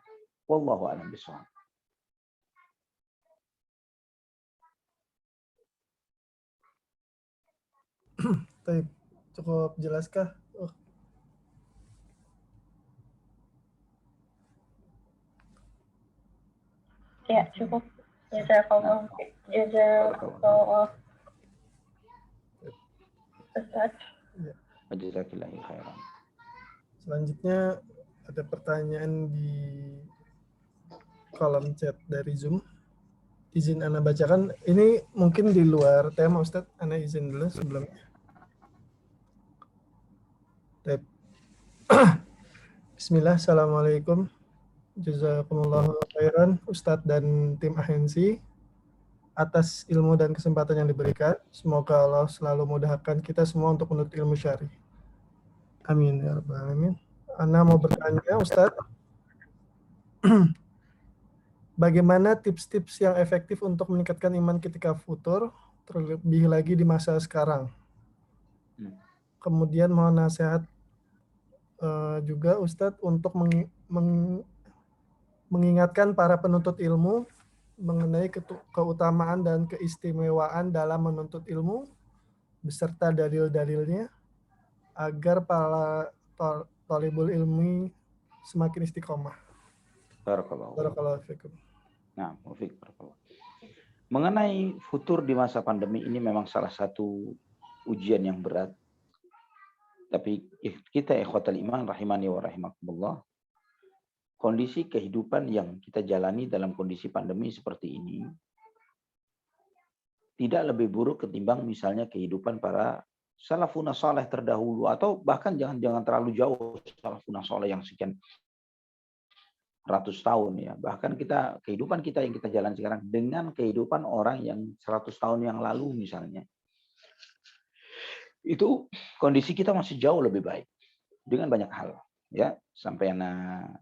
Wallahu a'lam bishawab. Cukup jelaskah? Ya, cukup. Jazakallah. Jazakallah. Ustaz. Jazakallahu khairan. Selanjutnya ada pertanyaan di kolom chat dari Zoom. Izin Ana bacakan. Ini mungkin di luar tema, Ustaz. Ana izin dulu sebelumnya. Bismillah, Assalamualaikum. Jazakumullahu khairan Ustadz dan tim ahensi atas ilmu dan kesempatan yang diberikan. Semoga Allah selalu mudahkan kita semua untuk menuntut ilmu syar'i. Amin ya rabbal alamin. Ana mau bertanya, Ustadz, bagaimana tips-tips yang efektif untuk meningkatkan iman ketika futur, terlebih lagi di masa sekarang? Kemudian mohon nasihat juga Ustadz untuk mengingatkan para penuntut ilmu mengenai keutamaan dan keistimewaan dalam menuntut ilmu beserta dalil-dalilnya agar para thalibul ilmi semakin istiqomah. Barakallahu fikum. Nah, mengenai futur di masa pandemi ini memang salah satu ujian yang berat. Tapi kita ikhwatal iman rahimani wa rahimakumullah, kondisi kehidupan yang kita jalani dalam kondisi pandemi seperti ini tidak lebih buruk ketimbang misalnya kehidupan para salafun saleh terdahulu, atau bahkan jangan terlalu jauh salafun saleh yang sekian ratus tahun ya. Bahkan kehidupan kita yang kita jalan sekarang dengan kehidupan orang yang 100 tahun yang lalu misalnya, itu kondisi kita masih jauh lebih baik dengan banyak hal ya. Sampai anak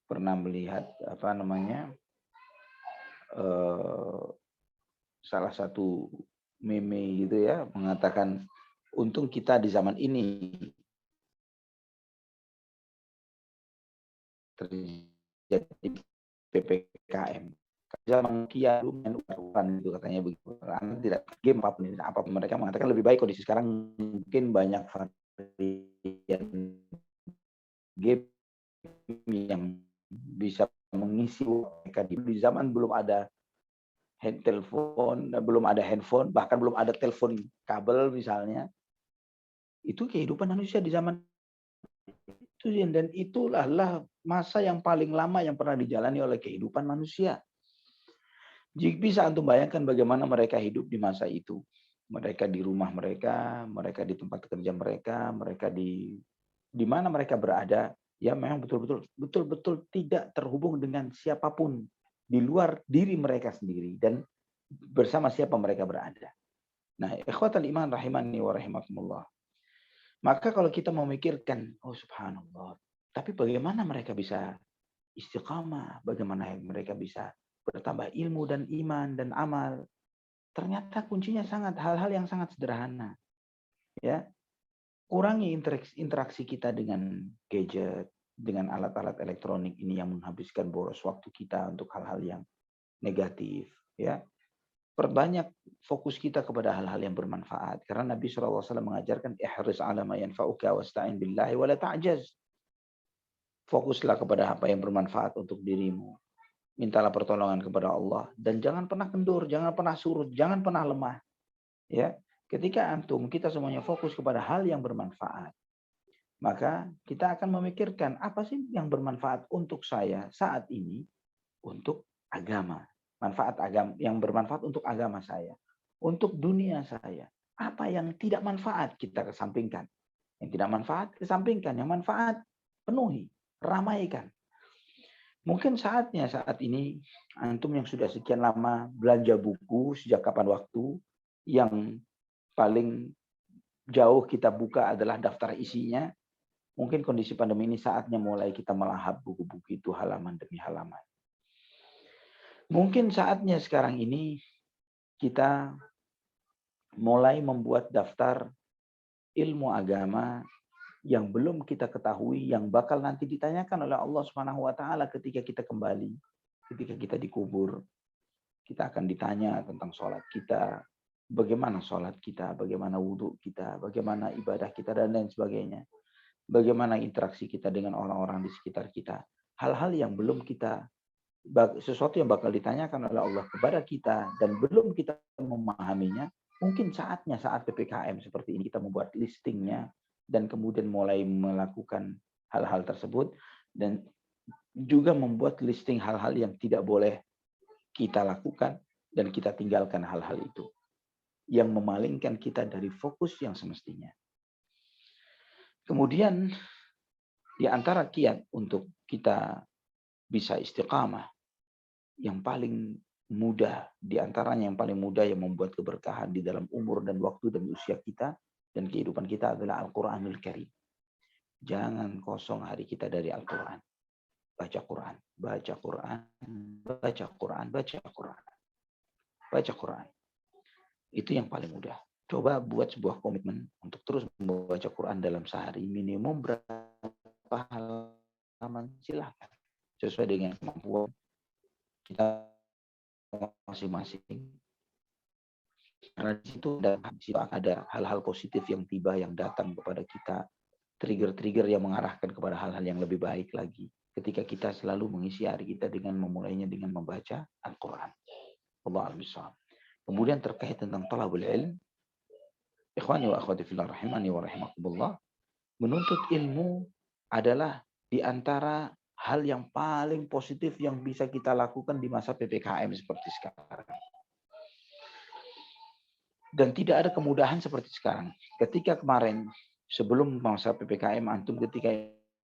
pernah melihat salah satu meme gitu ya, mengatakan untung kita di zaman ini terjadi PPKM. Zaman Kia lumayan urutan itu katanya begitu. Anda tidak game apapun mereka mengatakan lebih baik kondisi sekarang, mungkin banyak varian game yang bisa mengisi mereka di zaman belum ada handphone, bahkan belum ada telepon kabel misalnya. Itu kehidupan manusia di zaman itu, dan itulah masa yang paling lama yang pernah dijalani oleh kehidupan manusia. Jika bisa antum bayangkan bagaimana mereka hidup di masa itu. Mereka di rumah mereka, mereka di tempat kerja mereka, mereka di mana mereka berada, ya memang betul-betul tidak terhubung dengan siapapun di luar diri mereka sendiri dan bersama siapa mereka berada. Nah, ikhwatal iman rahimani wa rahimakumullah. Maka kalau kita memikirkan, oh subhanallah, tapi bagaimana mereka bisa istiqamah, bagaimana mereka bisa bertambah ilmu dan iman dan amal. Ternyata kuncinya hal-hal yang sangat sederhana. Ya, kurangi interaksi kita dengan gadget, dengan alat-alat elektronik ini yang menghabiskan boros waktu kita untuk hal-hal yang negatif. Ya, perbanyak fokus kita kepada hal-hal yang bermanfaat. Karena Nabi SAW mengajarkan ihris ala ma yanfa'uka wasta'in billahi wa la ta'jaz. Fokuslah kepada apa yang bermanfaat untuk dirimu. Mintalah pertolongan kepada Allah dan jangan pernah kendur, jangan pernah surut, jangan pernah lemah. Ya, ketika kita semuanya fokus kepada hal yang bermanfaat, maka kita akan memikirkan apa sih yang bermanfaat untuk saya saat ini untuk agama. Manfaat agama yang bermanfaat untuk agama saya, untuk dunia saya. Apa yang tidak manfaat kita kesampingkan. Yang tidak manfaat kesampingkan, yang manfaat penuhi, ramaikan. Mungkin saatnya saat ini antum yang sudah sekian lama belanja buku sejak kapan waktu, yang paling jauh kita buka adalah daftar isinya. Mungkin kondisi pandemi ini saatnya mulai kita melahap buku-buku itu halaman demi halaman. Mungkin saatnya sekarang ini kita mulai membuat daftar ilmu agama yang belum kita ketahui, yang bakal nanti ditanyakan oleh Allah Subhanahu wa taala ketika kita kembali, ketika kita dikubur. Kita akan ditanya tentang sholat kita, bagaimana sholat kita, bagaimana wudhu kita, bagaimana ibadah kita, dan lain sebagainya. Bagaimana interaksi kita dengan orang-orang di sekitar kita. Hal-hal yang belum kita, sesuatu yang bakal ditanyakan oleh Allah kepada kita, dan belum kita memahaminya, mungkin saatnya saat PPKM seperti ini kita membuat listingnya, dan kemudian mulai melakukan hal-hal tersebut, dan juga membuat listing hal-hal yang tidak boleh kita lakukan, dan kita tinggalkan hal-hal itu, yang memalingkan kita dari fokus yang semestinya. Kemudian, di antara kiat untuk kita bisa istiqamah, yang paling mudah, di antaranya yang paling mudah yang membuat keberkahan di dalam umur dan waktu dan usia kita, dan kehidupan kita adalah Al-Quranul Karim. Jangan kosong hari kita dari Al-Quran. Baca Quran, baca Quran, baca Quran, baca Quran. Baca Quran. Itu yang paling mudah. Coba buat sebuah komitmen untuk terus membaca Quran dalam sehari. Minimum berapa halaman? Silahkan. Sesuai dengan kemampuan kita masing-masing. Karena di situ ada hal-hal positif yang tiba, yang datang kepada kita, trigger-trigger yang mengarahkan kepada hal-hal yang lebih baik lagi. Ketika kita selalu mengisi hari kita dengan memulainya dengan membaca Al-Quran. Wallahu a'lam bishawab. Kemudian terkait tentang talabul ilm, ikhwani wa akhwati fillah rahimani wa rahimakumullah, menuntut ilmu adalah di antara hal yang paling positif yang bisa kita lakukan di masa PPKM seperti sekarang. Dan tidak ada kemudahan seperti sekarang. Ketika kemarin, sebelum masa PPKM, antum ketika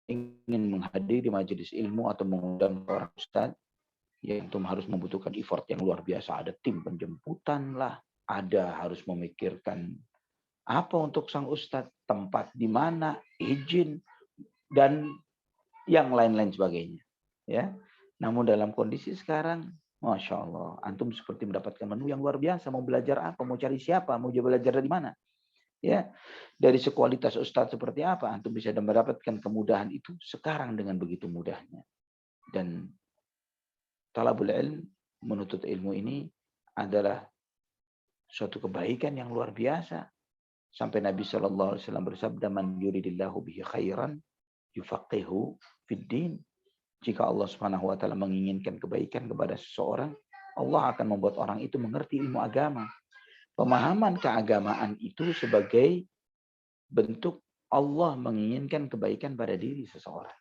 ingin menghadiri majelis ilmu atau mengundang orang ustadz, ya antum harus membutuhkan effort yang luar biasa. Ada tim penjemputan lah, ada harus memikirkan apa untuk sang ustadz, tempat di mana, izin, dan yang lain-lain sebagainya. Ya, namun dalam kondisi sekarang, Masya Allah, antum seperti mendapatkan menu yang luar biasa. Mau belajar apa? Mau cari siapa? Mau belajar dari mana? Ya, dari sekualitas ustadz seperti apa? Antum bisa mendapatkan kemudahan itu sekarang dengan begitu mudahnya. Dan talabul ilm, menuntut ilmu ini adalah suatu kebaikan yang luar biasa. Sampai Nabi SAW bersabda, "Man yuridillahu bihi khairan yufaqihu fid din." Jika Allah Subhanahu wa taala menginginkan kebaikan kepada seseorang, Allah akan membuat orang itu mengerti ilmu agama. Pemahaman keagamaan itu sebagai bentuk Allah menginginkan kebaikan pada diri seseorang.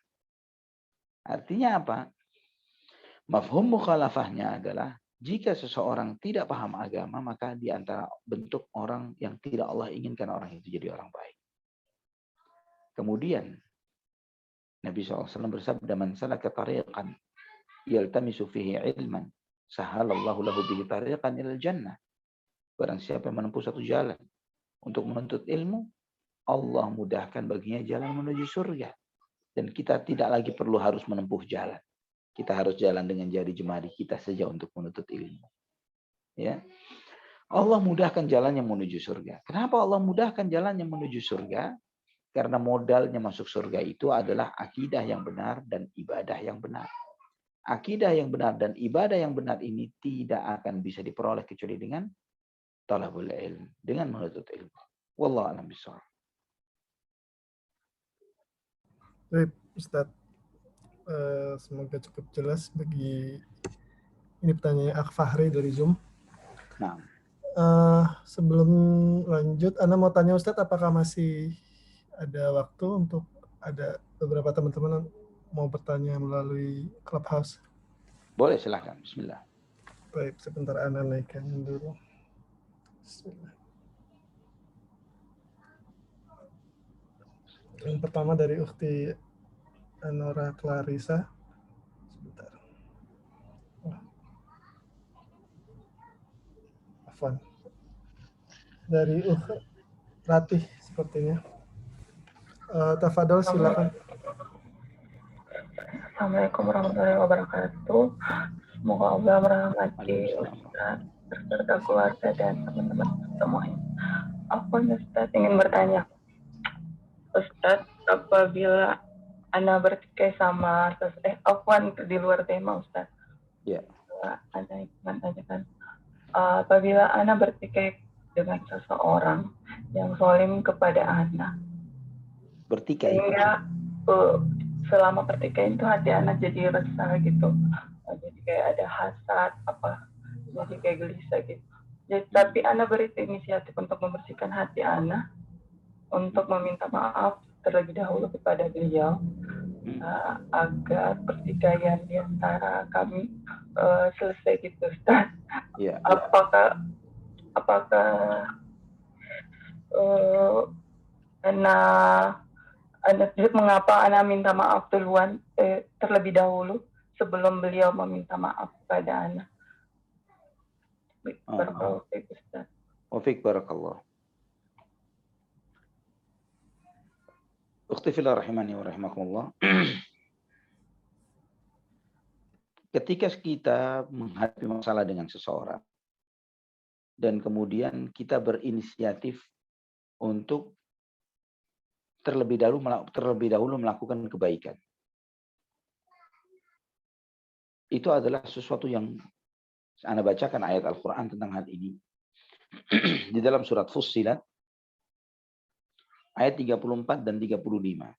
Artinya apa? Mafhum mukhalafahnya adalah Jika seseorang tidak paham agama, maka di antara bentuk orang yang tidak Allah inginkan orang itu jadi orang baik. Kemudian Nabi SAW bersabda, "Man salaka tariqan yaltamisu fihi ilman, sahalallahu lahu bihi tariqan ilal jannah." Barang siapa yang menempuh satu jalan untuk menuntut ilmu, Allah mudahkan baginya jalan menuju surga. Dan kita tidak lagi perlu harus menempuh jalan. Kita harus jalan dengan jari jemari kita saja untuk menuntut ilmu. Ya, Allah mudahkan jalannya menuju surga. Kenapa Allah mudahkan jalannya menuju surga? Karena modalnya masuk surga itu adalah akidah yang benar dan ibadah yang benar. Akidah yang benar dan ibadah yang benar ini tidak akan bisa diperoleh kecuali dengan talabul ilm, dengan menuntut ilmu. Wallahu a'lam bishawab. Baik, Ustadz. Semoga cukup jelas bagi ini pertanyaan Ak Fahri dari Zoom. Nah, sebelum lanjut, Ana mau tanya Ustadz, apakah masih ada waktu untuk ada beberapa teman-teman mau bertanya melalui Clubhouse? Boleh, silahkan. Bismillah. Baik, sebentar Ana naikkan dulu. Bismillah. Yang pertama dari Ukhti Anora Clarissa. Sebentar. Afwan. Dari Ratih sepertinya. Tafadol, silakan. Assalamualaikum warahmatullahi wabarakatuh. Semoga Allah merahmati Ustaz beserta keluarga dan teman-teman semuanya. Aku Ustaz ingin bertanya, Ustaz, apabila Ana bertikai sama Afwan di luar tema Ustaz. Ya. Ana ingin menanyakan, apabila Ana bertikai dengan seseorang yang zalim kepada Ana, bertikai. Sehingga selama pertikaian itu hati Ana jadi resah gitu. Jadi kayak ada hasad jadi kayak gelisah gitu. Jadi, tapi Ana beri inisiatif untuk membersihkan hati Ana, untuk meminta maaf terlebih dahulu kepada beliau, agar pertikaian di antara kami selesai gitu, Ustaz. Ya. Apakah mengapa Ana minta maaf duluan terlebih dahulu sebelum beliau meminta maaf kepada Ana? Barakallahu fiik, Ustaz. Wa fiik barakallah. Ukhti fillah rahimani wa rahimakumullah. Ketika kita menghadapi masalah dengan seseorang dan kemudian kita berinisiatif untuk terlebih dahulu melakukan kebaikan, itu adalah sesuatu yang Anda bacakan ayat Al-Quran tentang hal ini di dalam surat Fussilat ayat 34 dan 35.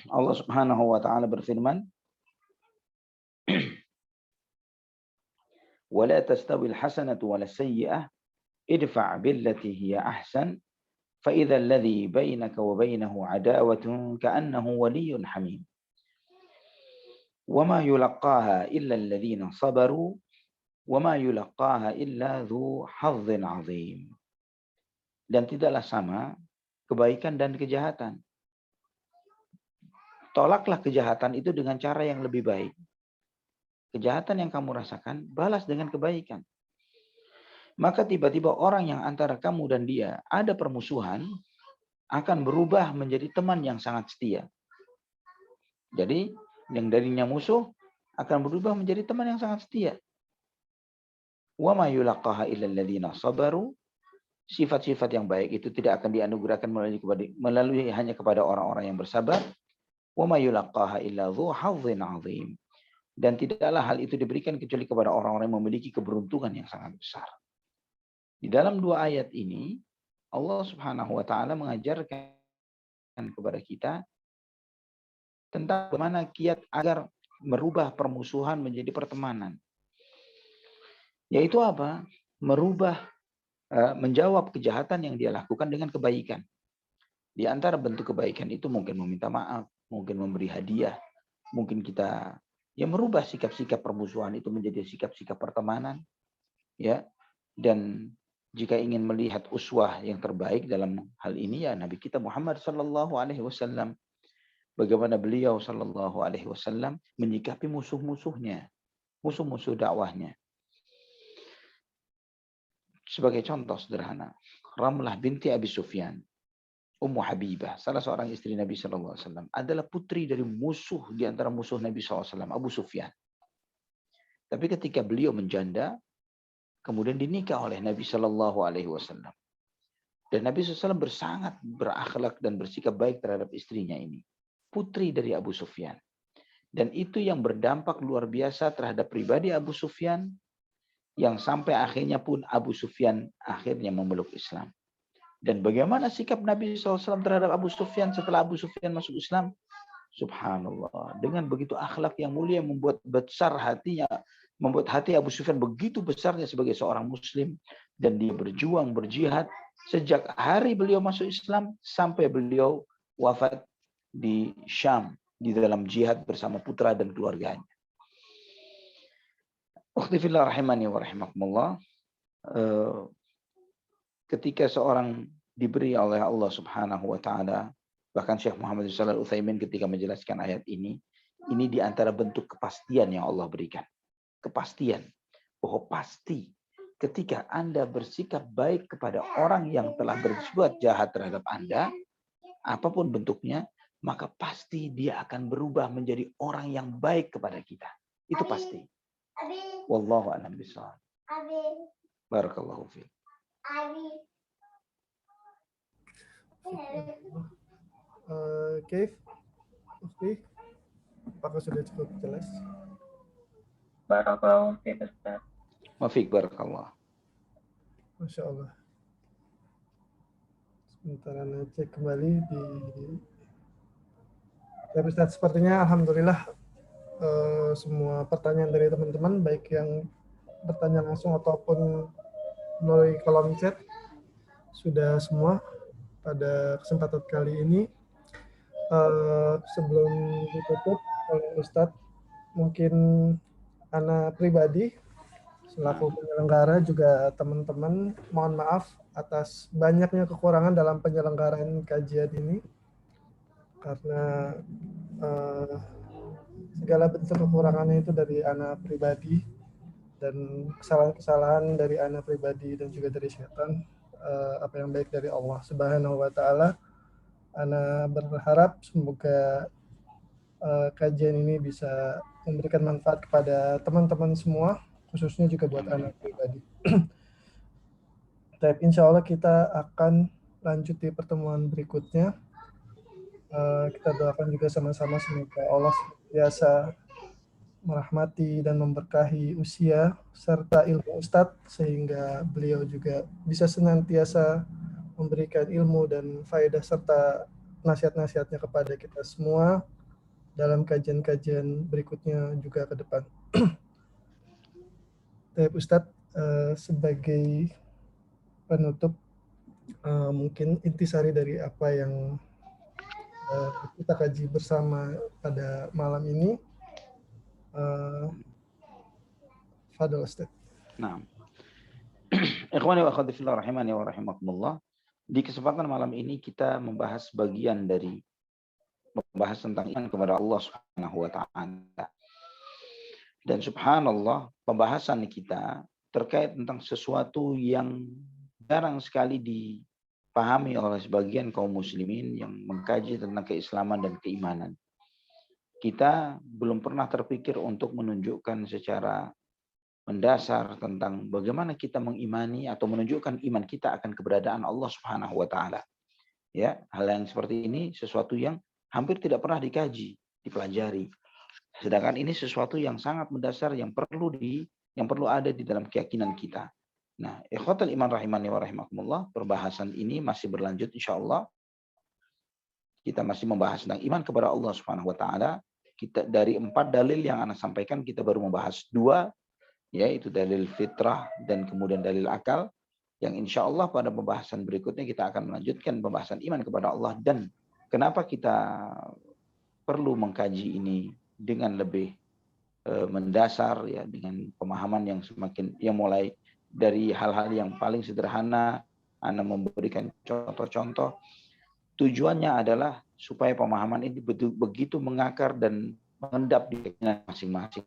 Allah Subhanahu wa taala berfirman, "Wa la tastawi al-hasanatu wa la sayyi'ah, idfa' billati hiya ahsan, fa idza alladhi bainaka wa bainahu 'adawatun ka'annahu waliyyun hamim. Wa ma yulaqqaha illa alladhina sabaru, wa ma yulaqqaha illa dzu hazzin 'adzim." Dan tidaklah sama kebaikan dan kejahatan. Tolaklah kejahatan itu dengan cara yang lebih baik. Kejahatan yang kamu rasakan, balas dengan kebaikan. Maka tiba-tiba orang yang antara kamu dan dia ada permusuhan, akan berubah menjadi teman yang sangat setia. Jadi, yang darinya musuh, akan berubah menjadi teman yang sangat setia. Wa ma yulaqqaha illa alladziina sabaru. Sifat-sifat yang baik itu tidak akan dianugerahkan melalui hanya kepada orang-orang yang bersabar. Wa ma yulaqqaha illa dzu hazzin 'adzim. Dan tidaklah hal itu diberikan kecuali kepada orang-orang yang memiliki keberuntungan yang sangat besar. Di dalam dua ayat ini, Allah Subhanahu wa taala mengajarkan kepada kita tentang bagaimana kiat agar merubah permusuhan menjadi pertemanan. Yaitu apa? Menjawab kejahatan yang dia lakukan dengan kebaikan. Di antara bentuk kebaikan itu mungkin meminta maaf, mungkin memberi hadiah, mungkin kita yang merubah sikap-sikap permusuhan itu menjadi sikap-sikap pertemanan, ya. Dan jika ingin melihat uswah yang terbaik dalam hal ini ya Nabi kita Muhammad sallallahu alaihi wasallam. Bagaimana beliau sallallahu alaihi wasallam menyikapi musuh-musuhnya, musuh-musuh dakwahnya. Sebagai contoh sederhana, Ramlah binti Abi Sufyan, Ummu Habibah, salah seorang istri Nabi sallallahu alaihi wasallam, adalah putri dari musuh di antara musuh Nabi sallallahu alaihi wasallam, Abu Sufyan. Tapi ketika beliau menjanda, kemudian dinikah oleh Nabi Shallallahu Alaihi Wasallam. Dan Nabi SAW bersangat berakhlak dan bersikap baik terhadap istrinya ini, putri dari Abu Sufyan. Dan itu yang berdampak luar biasa terhadap pribadi Abu Sufyan, yang sampai akhirnya pun Abu Sufyan akhirnya memeluk Islam. Dan bagaimana sikap Nabi SAW terhadap Abu Sufyan setelah Abu Sufyan masuk Islam? Subhanallah, dengan begitu akhlak yang mulia membuat besar hatinya, membuat hati Abu Sufyan begitu besarnya sebagai seorang muslim, dan dia berjuang, berjihad sejak hari beliau masuk Islam sampai beliau wafat di Syam di dalam jihad bersama putra dan keluarganya. Ukhti fillah rahimani wa rahimakumullah, ketika seorang diberi oleh Allah Subhanahu wa taala, bahkan Syekh Muhammad Shalih Al-Utsaimin ketika menjelaskan ayat ini di antara bentuk kepastian yang Allah berikan. Kepastian bahwa pasti ketika Anda bersikap baik kepada orang yang telah berbuat jahat terhadap Anda, apapun bentuknya, maka pasti dia akan berubah menjadi orang yang baik kepada kita. Itu pasti. Wallahu a'lam bishawab. Barakallahu fiik. Keif, Ufti, apakah sudah cukup jelas? Barakallahu fiik Ustaz. Mafiq barakallah. Masya Allah. Sebentar Anda cek kembali di. Ya Ustaz, sepertinya alhamdulillah semua pertanyaan dari teman-teman, baik yang bertanya langsung ataupun melalui kolom chat, sudah semua pada kesempatan kali ini. Sebelum ditutup oleh Ustadz, mungkin Ana pribadi selaku penyelenggara juga teman-teman mohon maaf atas banyaknya kekurangan dalam penyelenggaraan kajian ini, karena segala bentuk kekurangannya itu dari Ana pribadi dan kesalahan-kesalahan dari Ana pribadi dan juga dari syaitan. Apa yang baik dari Allah Subhanahu wa taala. Ana berharap semoga kajian ini bisa memberikan manfaat kepada teman-teman semua, khususnya juga buat anak pribadi. Tapi insya Allah kita akan lanjut di pertemuan berikutnya. Kita doakan juga sama-sama semoga Allah biasa merahmati dan memberkahi usia serta ilmu Ustadz, sehingga beliau juga bisa senantiasa memberikan ilmu dan faedah serta nasihat-nasihatnya kepada kita semua dalam kajian-kajian berikutnya juga ke depan. Ustadz, sebagai penutup, mungkin intisari dari apa yang kita kaji bersama pada malam ini. Fadhil Ustadz. Nah, ikhwani wa akhwati fillah rahimani wa rahimakumullah. Di kesempatan malam ini kita membahas bagian dari membahas tentang iman kepada Allah Subhanahu wa taala. Dan subhanallah, pembahasan kita terkait tentang sesuatu yang jarang sekali dipahami oleh sebagian kaum muslimin yang mengkaji tentang keislaman dan keimanan. Kita belum pernah terpikir untuk menunjukkan secara mendasar tentang bagaimana kita mengimani atau menunjukkan iman kita akan keberadaan Allah Subhanahu wa taala. Ya, hal yang seperti ini sesuatu yang hampir tidak pernah dikaji, dipelajari. Sedangkan ini sesuatu yang sangat mendasar yang perlu ada di dalam keyakinan kita. Nah, ikhwatul iman rahimani wa rahimakumullah, perbahasan ini masih berlanjut insyaallah. Kita masih membahas tentang iman kepada Allah Subhanahu wa taala. Kita dari 4 dalil yang Ana sampaikan, kita baru membahas 2, yaitu dalil fitrah dan kemudian dalil akal, yang insya Allah pada pembahasan berikutnya kita akan melanjutkan pembahasan iman kepada Allah dan kenapa kita perlu mengkaji ini dengan lebih mendasar ya, dengan pemahaman yang mulai dari hal-hal yang paling sederhana. Ana memberikan contoh-contoh. Tujuannya adalah supaya pemahaman ini begitu mengakar dan mengendap di masing-masing.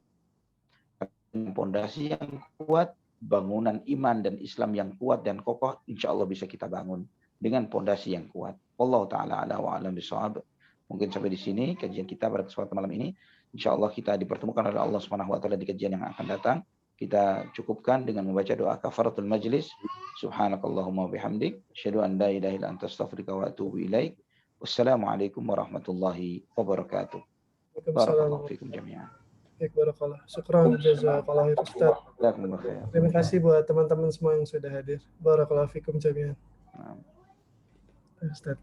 Pondasi yang kuat, bangunan iman dan Islam yang kuat dan kokoh, insya Allah bisa kita bangun dengan pondasi yang kuat. Allah Ta'ala ala wa alam bisawab. Mungkin sampai di sini kajian kita pada kesempatan malam ini. Insya Allah kita dipertemukan oleh Allah Subhanahu wa Ta'ala di kajian yang akan datang. Kita cukupkan dengan membaca doa kafaratul majlis. Subhanakallahumma bihamdik. Asyhadu an la ilaha illa anta astaghfiruka wa atubu ilaik. Wassalamualaikum warahmatullahi wabarakatuh. Barakallahu fikum jami'an. Baik, barakallah. Syukran, jazakallah khair Ustaz. Terima kasih buat teman-teman semua yang sudah hadir. Barakallahu fikum jami'an. Ustaz.